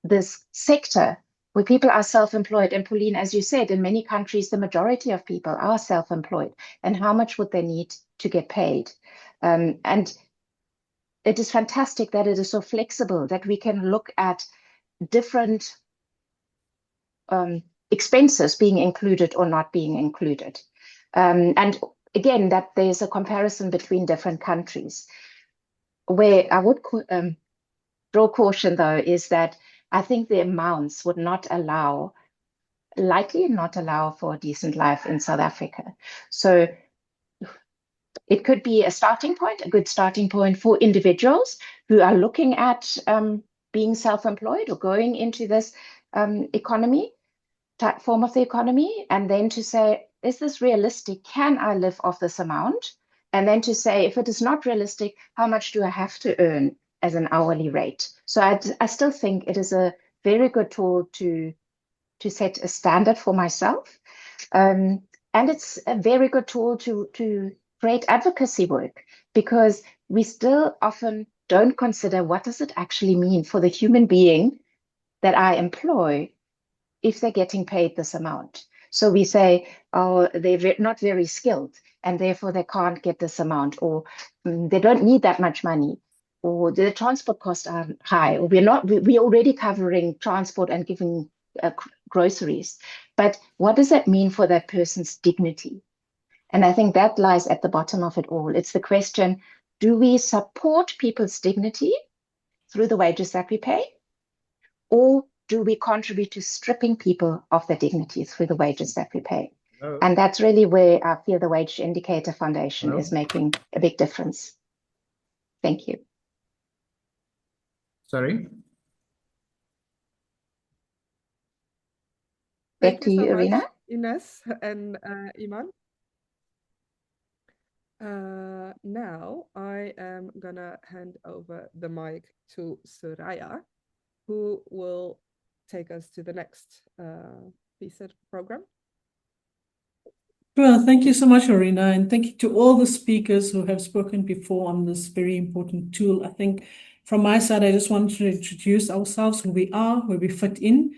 Speaker 6: this sector where people are self-employed. And Pauline, as you said, in many countries, the majority of people are self-employed. And how much would they need to get paid? And it is fantastic that it is so flexible, that we can look at different expenses being included or not being included. And again, that there's a comparison between different countries. Where I would draw caution, though, is that I think the amounts would likely not allow for a decent life in South Africa. So it could be a good starting point for individuals who are looking at being self-employed or going into this form of the economy, and then to say, is this realistic? Can I live off this amount? And then to say, if it is not realistic, how much do I have to earn as an hourly rate? So I still think it is a very good tool to set a standard for myself. And it's a very good tool to create advocacy work, because we still often don't consider what does it actually mean for the human being that I employ if they're getting paid this amount. So we say, oh, they're not very skilled and therefore they can't get this amount, or they don't need that much money, or the transport costs are high, or we're already covering transport and giving groceries. But what does that mean for that person's dignity? And I think that lies at the bottom of it all. It's the question, do we support people's dignity through the wages that we pay? Or do we contribute to stripping people of their dignity through the wages that we pay?
Speaker 7: Hello?
Speaker 6: And that's really where I feel the Wage Indicator Foundation
Speaker 7: Hello?
Speaker 6: is making a big difference. Thank you.
Speaker 7: Sorry.
Speaker 6: Back to you,
Speaker 2: so
Speaker 6: Irina.
Speaker 2: much, Ines and Iman. Now I am gonna hand over the mic to Soraya, who will take us to the next piece of the program.
Speaker 8: Well, thank you so much, Irina, and thank you to all the speakers who have spoken before on this very important tool. I think from my side, I just wanted to introduce ourselves, who we are, where we fit in.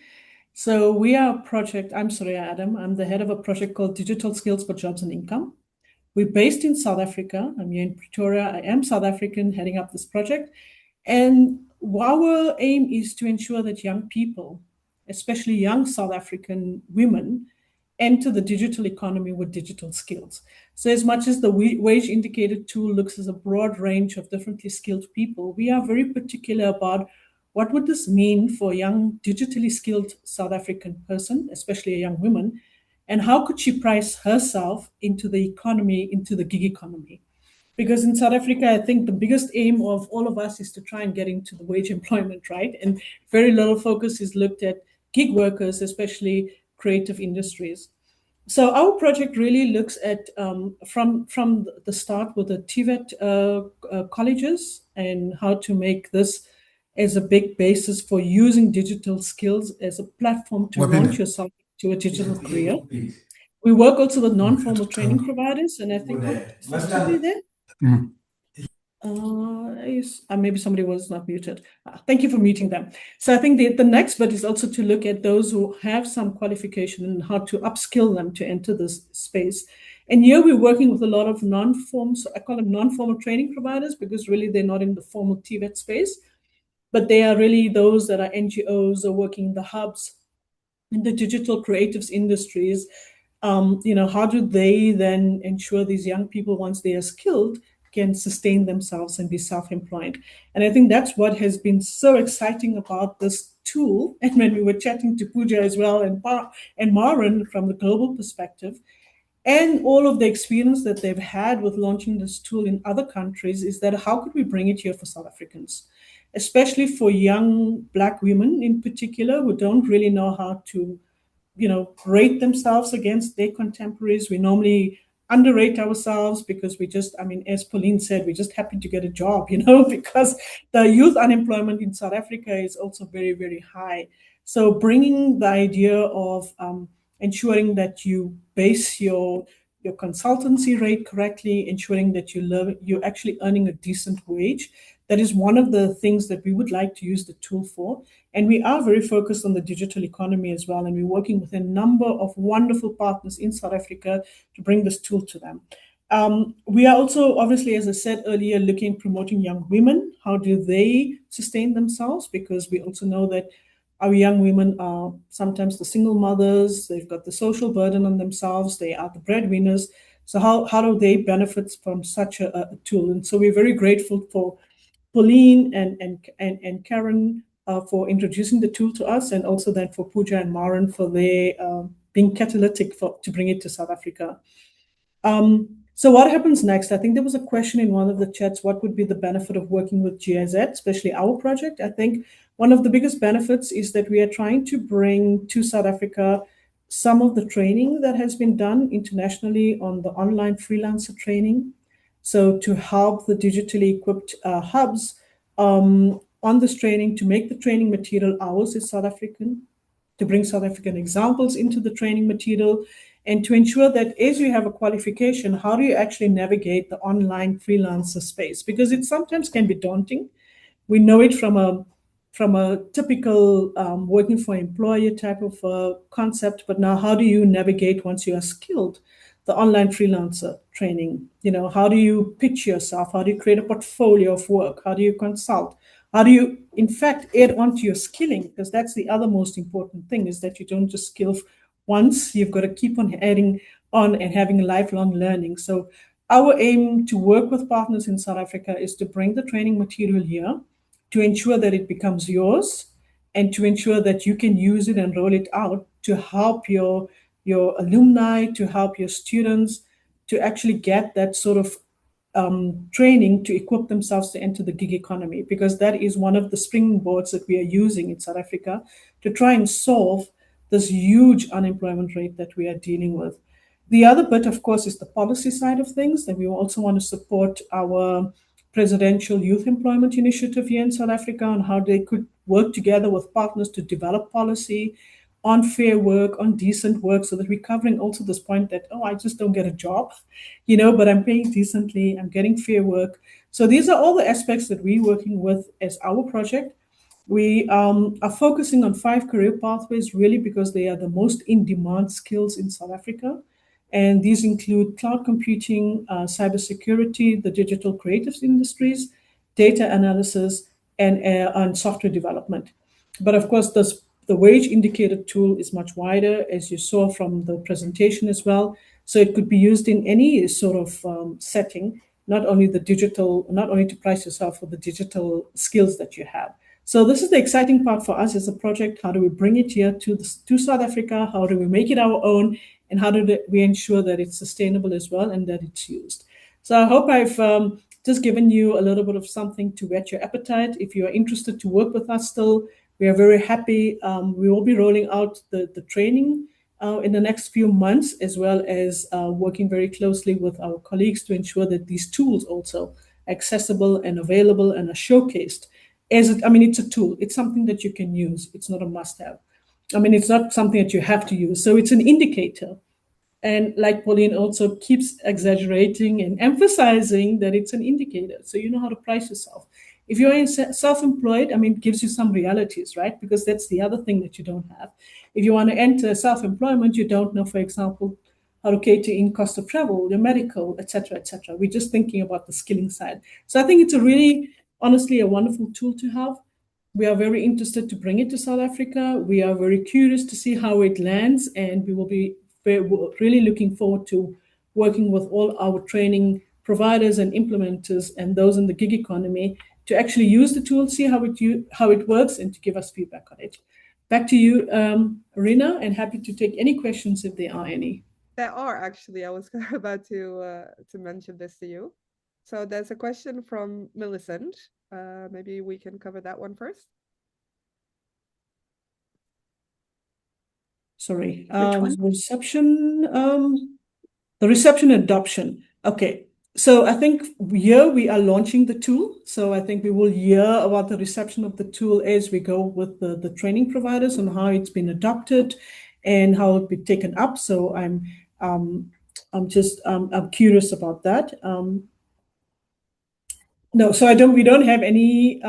Speaker 8: So we are a project, I'm Soraya Adam, I'm the head of a project called Digital Skills for Jobs and Income. We're based in South Africa. I'm here in Pretoria. I am South African, heading up this project. And our aim is to ensure that young people, especially young South African women, enter the digital economy with digital skills. So as much as the Wage Indicator Tool looks as a broad range of differently skilled people, we are very particular about what would this mean for a young digitally skilled South African person, especially a young woman, and how could she price herself into the economy, into the gig economy? Because in South Africa, I think the biggest aim of all of us is to try and get into the wage employment, right? And very little focus is looked at gig workers, especially creative industries. So our project really looks at from the start with the TVET colleges and how to make this as a big basis for using digital skills as a platform to launch yourself to a digital career. We work also with non-formal training providers, and I think somebody there. Maybe somebody was not muted. Thank you for muting them. So I think the next bit is also to look at those who have some qualification and how to upskill them to enter this space. And here we're working with a lot of non-formal, so I call them non-formal training providers, because really they're not in the formal TVET space, but they are really those that are NGOs or working in the hubs, in the digital creatives industries. How do they then ensure these young people, once they are skilled, can sustain themselves and be self-employed? And I think that's what has been so exciting about this tool. And when we were chatting to Puja as well, and Maren from the global perspective, and all of the experience that they've had with launching this tool in other countries, is that how could we bring it here for South Africans, especially for young Black women in particular, who don't really know how to rate themselves against their contemporaries. We normally underrate ourselves because we just, as Pauline said, we're just happy to get a job, because the youth unemployment in South Africa is also very, very high. So bringing the idea of ensuring that you base your consultancy rate correctly, ensuring that you're actually earning a decent wage, that is one of the things that we would like to use the tool for. And we are very focused on the digital economy as well. And we're working with a number of wonderful partners in South Africa to bring this tool to them. We are also, obviously, as I said earlier, looking at promoting young women. How do they sustain themselves? Because we also know that our young women are sometimes the single mothers. They've got the social burden on themselves. They are the breadwinners. So how do they benefit from such a tool? And so we're very grateful for Pauline and Karen for introducing the tool to us, and also then for Puja and Maren for their being catalytic to bring it to South Africa. So what happens next? I think there was a question in one of the chats, what would be the benefit of working with GIZ, especially our project? I think one of the biggest benefits is that we are trying to bring to South Africa some of the training that has been done internationally on the online freelancer training. So to help the digitally equipped hubs on this training, to make the training material ours is South African, to bring South African examples into the training material, and to ensure that as you have a qualification, how do you actually navigate the online freelancer space? Because it sometimes can be daunting. We know it from a typical working for employer type of concept, but now how do you navigate once you are skilled? The online freelancer training, how do you pitch yourself? How do you create a portfolio of work? How do you consult? How do you, in fact, add on to your skilling? Because that's the other most important thing, is that you don't just skill once, you've got to keep on adding on and having lifelong learning. So our aim to work with partners in South Africa is to bring the training material here, to ensure that it becomes yours, and to ensure that you can use it and roll it out to help your alumni, to help your students to actually get that sort of training to equip themselves to enter the gig economy, because that is one of the springboards that we are using in South Africa to try and solve this huge unemployment rate that we are dealing with. The other bit, of course, is the policy side of things, that we also want to support our presidential youth employment initiative here in South Africa on how they could work together with partners to develop policy on fair work, on decent work, so that we're covering also this point that, I just don't get a job, but I'm paying decently, I'm getting fair work. So these are all the aspects that we're working with as our project. We are focusing on 5 career pathways, really, because they are the most in-demand skills in South Africa. And these include cloud computing, cybersecurity, the digital creatives industries, data analysis, and software development. But of course, the wage indicator tool is much wider, as you saw from the presentation as well. So it could be used in any sort of setting, not only to price yourself for the digital skills that you have. So this is the exciting part for us as a project. How do we bring it here to South Africa? How do we make it our own? And how do we ensure that it's sustainable as well and that it's used? So I hope I've just given you a little bit of something to whet your appetite. If you are interested to work with us still, we are very happy. We will be rolling out the training in the next few months, as well as working very closely with our colleagues to ensure that these tools also are accessible and available and are showcased. It's a tool. It's something that you can use. It's not a must-have. It's not something that you have to use. So it's an indicator. And like Pauline also keeps exaggerating and emphasizing that it's an indicator. So you know how to price yourself. If you're self-employed, it gives you some realities, right? Because that's the other thing that you don't have. If you want to enter self-employment, you don't know, for example, how to cater in cost of travel, your medical, et cetera, et cetera. We're just thinking about the skilling side. So I think it's honestly, a wonderful tool to have. We are very interested to bring it to South Africa. We are very curious to see how it lands, and we will be really looking forward to working with all our training providers and implementers and those in the gig economy to actually use the tool, see how it works, and to give us feedback on it. Back to you, Rina, and happy to take any questions if there are any.
Speaker 2: There are, actually. I was about to mention this to you. So there's a question from Millicent. Maybe we can cover that one first.
Speaker 8: Sorry, reception, the reception adoption. Okay, so I think here we are launching the tool. So I think we will hear about the reception of the tool as we go with the training providers on how it's been adopted and how it'll be taken up. So I'm curious about that. No, so we don't have any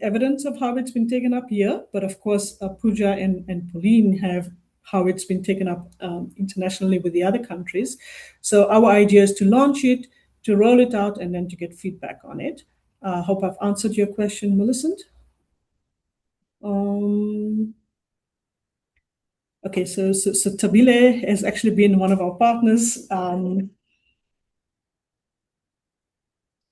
Speaker 8: evidence of how it's been taken up here, but of course, Puja and Pauline have how it's been taken up internationally with the other countries. So our idea is to launch it, to roll it out, and then to get feedback on it. I hope I've answered your question, Millicent. Okay, so Tabile has actually been one of our partners.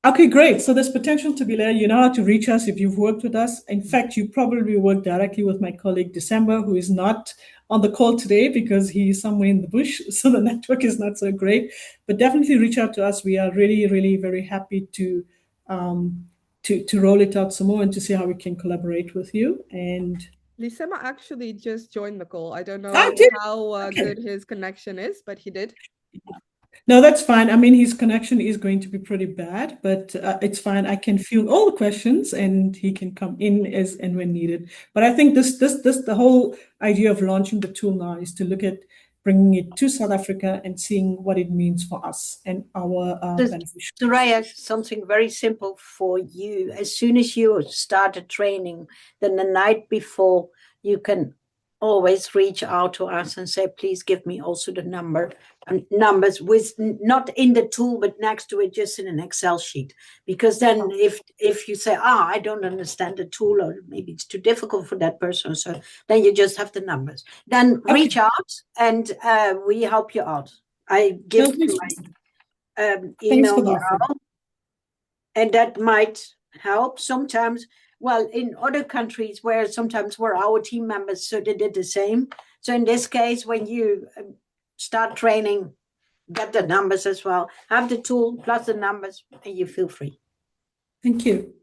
Speaker 8: Okay, great. So there's potential to be there. You know how to reach us if you've worked with us. In fact, you probably worked directly with my colleague December, who is not on the call today because he's somewhere in the bush, so the network is not so great. But definitely reach out to us. We are really, really very happy to roll it out some more and to see how we can collaborate with you. And
Speaker 2: Lisema actually just joined the call. I don't know how good his connection is, but he did.
Speaker 8: No, that's fine. His connection is going to be pretty bad, but it's fine. I can field all the questions and he can come in as and when needed. But I think the whole idea of launching the tool now is to look at bringing it to South Africa and seeing what it means for us and our beneficiaries.
Speaker 3: Soraya, something very simple for you. As soon as you start a training, then the night before, you can always reach out to us and say, please give me also the numbers with not in the tool, but next to it, just in an Excel sheet. Because then if you say, I don't understand the tool, or maybe it's too difficult for that person, so then you just have the numbers. Then reach out and we help you out. I give my email now, and that might help sometimes. Well, in other countries where sometimes we're our team members, so they did the same. So in this case, when you start training, get the numbers as well. Have the tool plus the numbers, and you feel free.
Speaker 8: Thank you.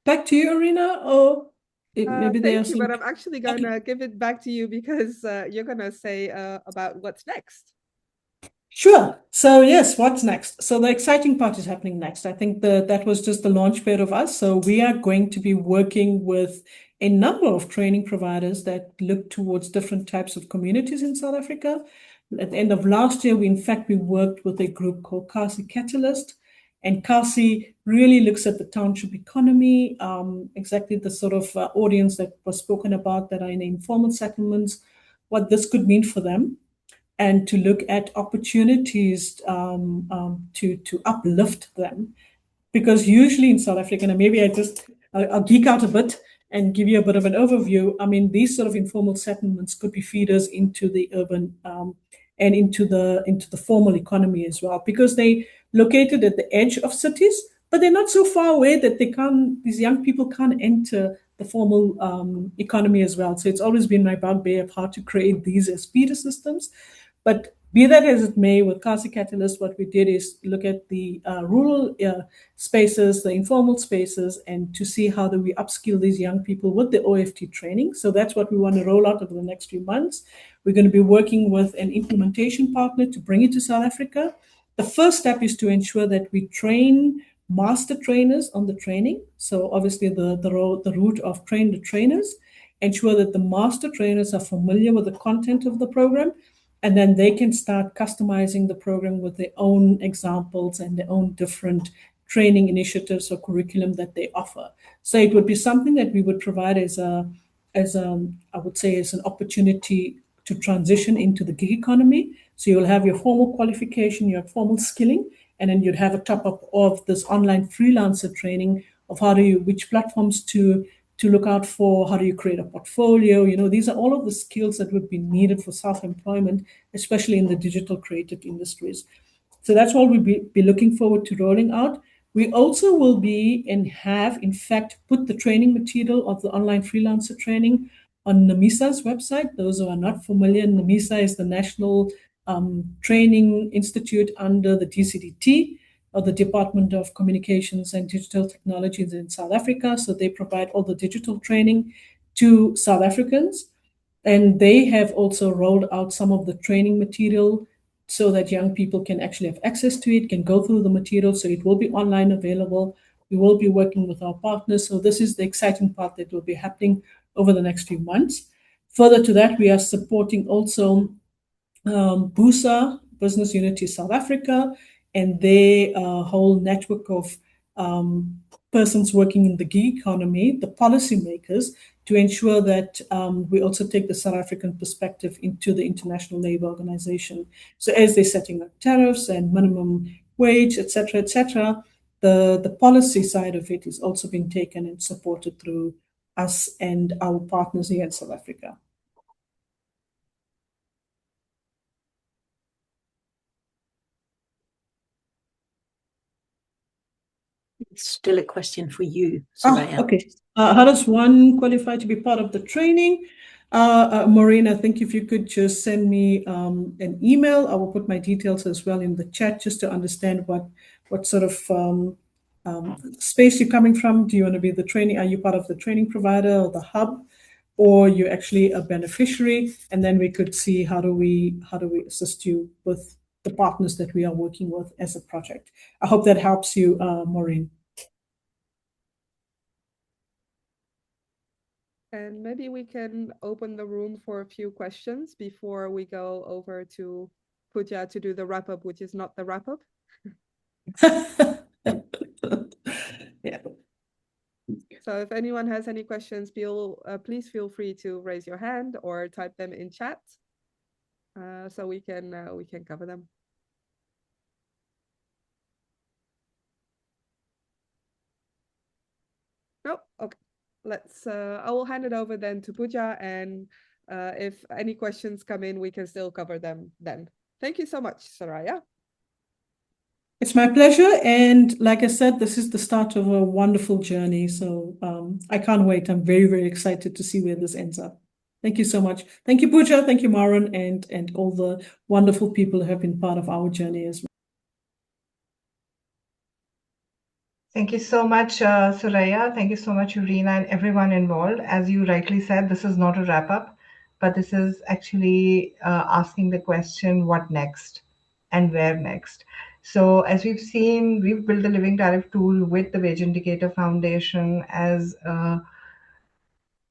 Speaker 8: Back to you, Irina, or maybe
Speaker 2: thank you, but I'm actually gonna give it back to you because you're gonna say about what's next.
Speaker 8: Sure. So yes, what's next? So the exciting part is happening next. I think that was just the launch pad of us. So we are going to be working with a number of training providers that look towards different types of communities in South Africa. At the end of last year, we worked with a group called Kasi Catalyst. And Kasi really looks at the township economy, exactly the sort of audience that was spoken about that are in informal settlements, what this could mean for them, and to look at opportunities to uplift them. Because usually in South Africa, and maybe I'll geek out a bit and give you a bit of an overview. I mean, these sort of informal settlements could be feeders into the urban and into the formal economy as well, because they located at the edge of cities, but they're not so far away that these young people can't enter the formal economy as well. So it's always been my bugbear of how to create these as feeder systems. But be that as it may, with Kasi Catalyst, what we did is look at the rural spaces, the informal spaces, and to see how do we upskill these young people with the OFT training. So that's what we want to roll out over the next few months. We're going to be working with an implementation partner to bring it to South Africa. The first step is to ensure that we train master trainers on the training. So obviously the route of train the trainers, ensure that the master trainers are familiar with the content of the program, and then they can start customizing the program with their own examples and their own different training initiatives or curriculum that they offer. So it would be something that we would provide as I would say, as an opportunity to transition into the gig economy. So you'll have your formal qualification, your formal skilling, and then you'd have a top-up of this online freelancer training of which platforms to look out for, how do you create a portfolio. These are all of the skills that would be needed for self-employment, especially in the digital creative industries. So that's what we'll be looking forward to rolling out. We also will be and have, in fact, put the training material of the online freelancer training on NAMISA's website. Those who are not familiar, NAMISA is the National Training Institute under the DCDT, or the Department of Communications and Digital Technologies in South Africa. So they provide all the digital training to South Africans. And they have also rolled out some of the training material so that young people can actually have access to it, can go through the material. So it will be online available. We will be working with our partners. So this is the exciting part that will be happening over the next few months. Further to that, we are supporting also BUSA, Business Unity South Africa, and their whole network of persons working in the gig economy, the policymakers, to ensure that we also take the South African perspective into the International Labour Organization. So as they're setting up tariffs and minimum wage, et cetera, the policy side of it is also being taken and supported through us and our partners here in South Africa.
Speaker 3: It's still a question for you, Soraya.
Speaker 8: Okay. How does one qualify to be part of the training? Maureen, I think if you could just send me an email, I will put my details as well in the chat just to understand what sort of space you're coming from. Do you want to be the training? Are you part of the training provider or the hub, or you're actually a beneficiary? And then we could see how do we assist you with the partners that we are working with as a project. I hope that helps you, Maureen.
Speaker 2: And maybe we can open the room for a few questions before we go over to Puja to do the wrap up, which is not the wrap up.
Speaker 8: Yeah.
Speaker 2: So if anyone has any questions, please feel free to raise your hand or type them in chat, so we can cover them. No, okay. I will hand it over then to Puja, and if any questions come in, we can still cover them then. Thank you so much, Soraya.
Speaker 8: It's my pleasure. And like I said, this is the start of a wonderful journey. So I can't wait. I'm very, very excited to see where this ends up. Thank you so much. Thank you, Puja. Thank you, Maron, and all the wonderful people who have been part of our journey as well.
Speaker 4: Thank you so much, Soraya. Thank you so much, Irina, and everyone involved. As you rightly said, this is not a wrap up, but this is actually asking the question, what next and where next? So as we've seen, we've built the Living Tariff Tool with the WageIndicator Foundation as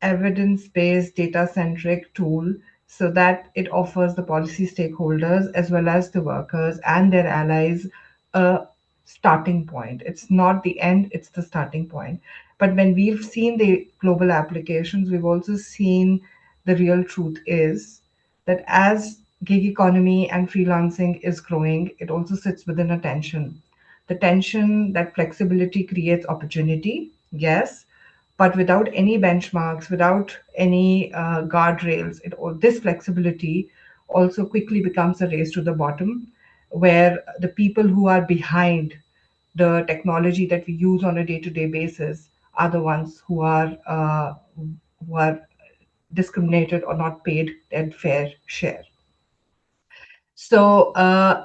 Speaker 4: evidence-based data-centric tool so that it offers the policy stakeholders as well as the workers and their allies a starting point. It's not the end, it's the starting point. But when we've seen the global applications, we've also seen the real truth is that as gig economy and freelancing is growing, it also sits within a tension. The tension that flexibility creates opportunity, yes, but without any benchmarks, without any guardrails, this flexibility also quickly becomes a race to the bottom, where the people who are behind the technology that we use on a day-to-day basis are the ones who are discriminated or not paid their fair share. So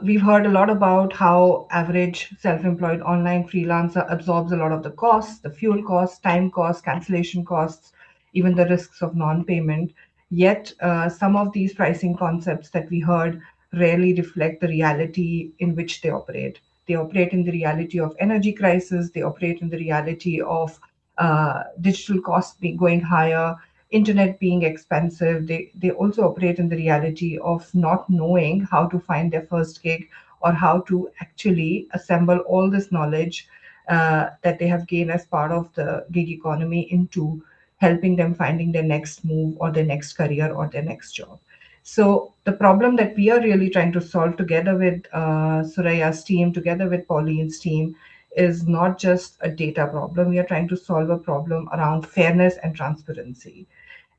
Speaker 4: we've heard a lot about how average self-employed online freelancer absorbs a lot of the costs, the fuel costs, time costs, cancellation costs, even the risks of non-payment. Yet some of these pricing concepts that we heard rarely reflect the reality in which they operate. They operate in the reality of energy crisis. They operate in the reality of digital costs going higher, internet being expensive. They also operate in the reality of not knowing how to find their first gig or how to actually assemble all this knowledge that they have gained as part of the gig economy into helping them finding their next move or their next career or their next job. So the problem that we are really trying to solve together with Soraya's team, together with Pauline's team, is not just a data problem. We are trying to solve a problem around fairness and transparency.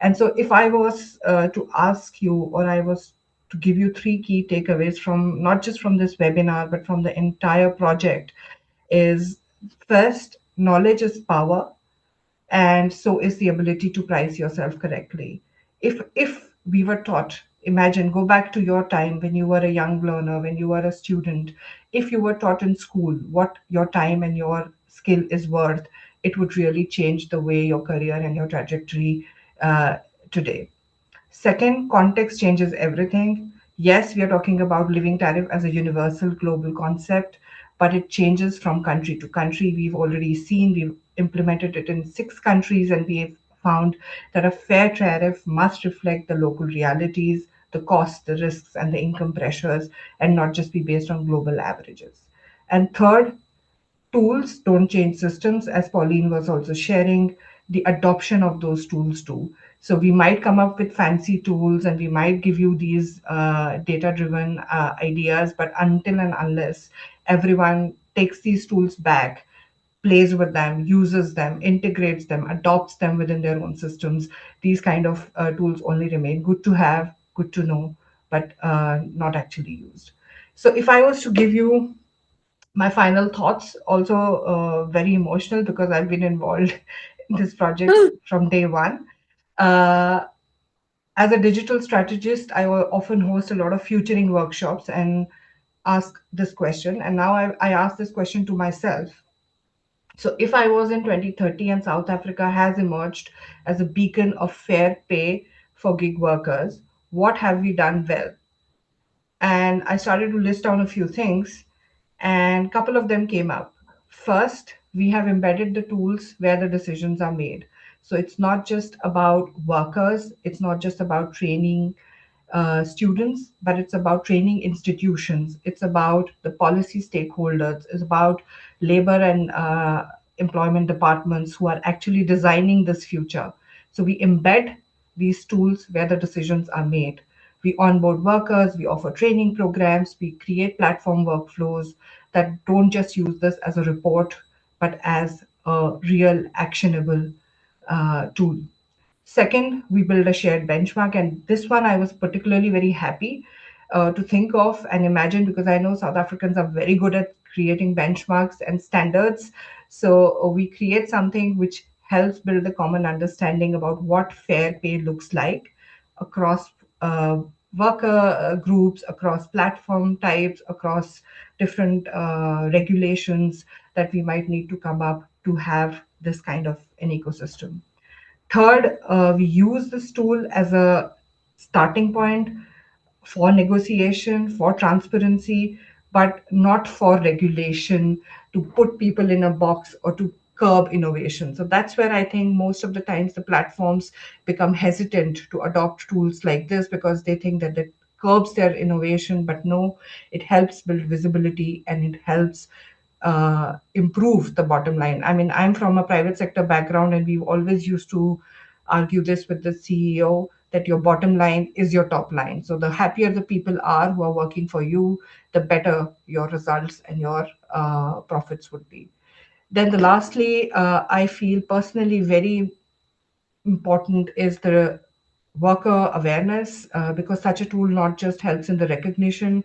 Speaker 4: And so if I was to ask you, or I was to give you three key takeaways from not just from this webinar, but from the entire project, is first, knowledge is power, and so is the ability to price yourself correctly. If we were taught, imagine, go back to your time when you were a young learner, when you were a student, if you were taught in school what your time and your skill is worth, it would really change the way your career and your trajectory today. Second, context changes everything. Yes, we are talking about living tariff as a universal global concept, but it changes from country to country. We've already seen, we've implemented it in 6 countries, and we've found that a fair tariff must reflect the local realities, the costs, the risks, and the income pressures, and not just be based on global averages. And third, tools don't change systems, as Pauline was also sharing, the adoption of those tools too. So we might come up with fancy tools and we might give you these data-driven ideas, but until and unless everyone takes these tools back, plays with them, uses them, integrates them, adopts them within their own systems, these kind of tools only remain good to have, good to know, but not actually used. So if I was to give you my final thoughts, also very emotional because I've been involved in this project from day one. As a digital strategist, I will often host a lot of futuring workshops and ask this question. And now I ask this question to myself. So if I was in 2030 and South Africa has emerged as a beacon of fair pay for gig workers, what have we done well? And I started to list down a few things, and a couple of them came up. First, we have embedded the tools where the decisions are made. So it's not just about workers, it's not just about training students, but it's about training institutions. It's about the policy stakeholders. It's about labor and employment departments who are actually designing this future. So we embed these tools where the decisions are made. We onboard workers, we offer training programs, we create platform workflows that don't just use this as a report, but as a real actionable tool. Second, we build a shared benchmark. And this one I was particularly very happy to think of and imagine, because I know South Africans are very good at creating benchmarks and standards. So we create something which helps build a common understanding about what fair pay looks like across worker groups, across platform types, across different regulations that we might need to come up to have this kind of an ecosystem. Third, we use this tool as a starting point for negotiation, for transparency, but not for regulation to put people in a box or to curb innovation. So that's where I think most of the times the platforms become hesitant to adopt tools like this, because they think that it curbs their innovation. But no, it helps build visibility and it helps improve the bottom line. I mean, I'm from a private sector background, and we've always used to argue this with the CEO, that your bottom line is your top line. So the happier the people are who are working for you, the better your results and your profits would be. Then the lastly, I feel personally very important is the worker awareness, because such a tool not just helps in the recognition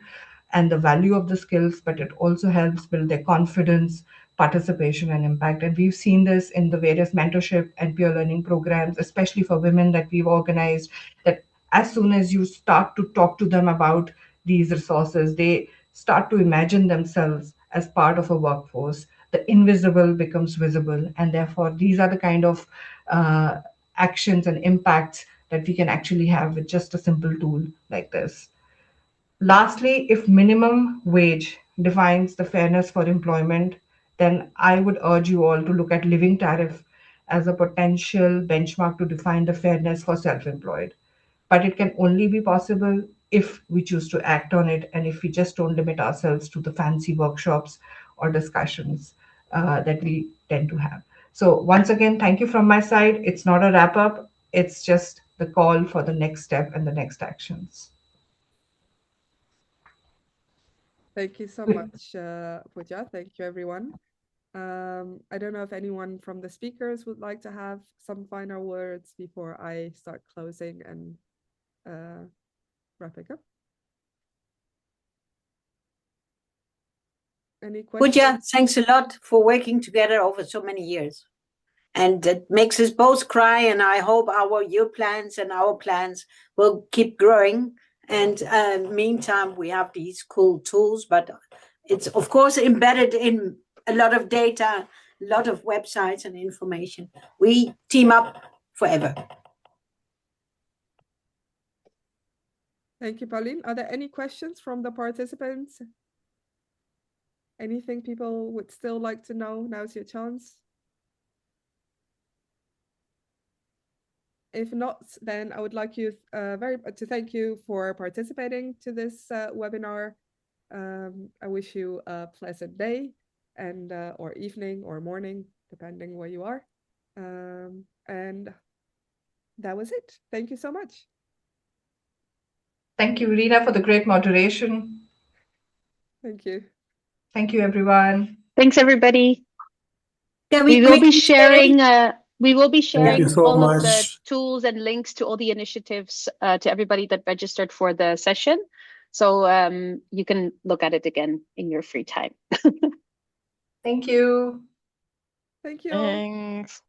Speaker 4: and the value of the skills, but it also helps build their confidence, participation, and impact. And we've seen this in the various mentorship and peer learning programs, especially for women that we've organized, that as soon as you start to talk to them about these resources, they start to imagine themselves as part of a workforce. The invisible becomes visible, and therefore these are the kind of actions and impacts that we can actually have with just a simple tool like this. Lastly, if minimum wage defines the fairness for employment, then I would urge you all to look at living tariff as a potential benchmark to define the fairness for self-employed. But it can only be possible if we choose to act on it, and if we just don't limit ourselves to the fancy workshops or discussions that we tend to have. So once again, thank you from my side. It's not a wrap up. It's just the call for the next step and the next actions.
Speaker 2: Thank you so much, Puja. Thank you, everyone. I don't know if anyone from the speakers would like to have some final words before I start closing and wrapping up. Any questions?
Speaker 3: Puja, thanks a lot for working together over so many years. And it makes us both cry, and I hope your plans and our plans will keep growing. And meantime, we have these cool tools, but it's of course embedded in a lot of data, a lot of websites and information. We team up forever.
Speaker 2: Thank you, Pauline. Are there any questions from the participants? Anything people would still like to know? Now's your chance. If not, then I would like you to thank you for participating to this webinar. I wish you a pleasant day and or evening or morning, depending where you are. And that was it. Thank you so much.
Speaker 4: Thank you, Rina, for the great moderation.
Speaker 2: Thank you.
Speaker 4: Thank you, everyone.
Speaker 6: Thanks, everybody.
Speaker 3: Can
Speaker 6: We will be sharing.
Speaker 3: say?
Speaker 6: We will be sharing
Speaker 7: so
Speaker 6: all
Speaker 7: much.
Speaker 6: of the tools and links to all the initiatives to everybody that registered for the session. So you can look at it again in your free time.
Speaker 4: Thank you.
Speaker 2: Thank you.
Speaker 6: Thanks.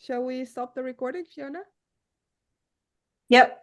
Speaker 2: Shall we stop the recording, Fiona?
Speaker 3: Yep.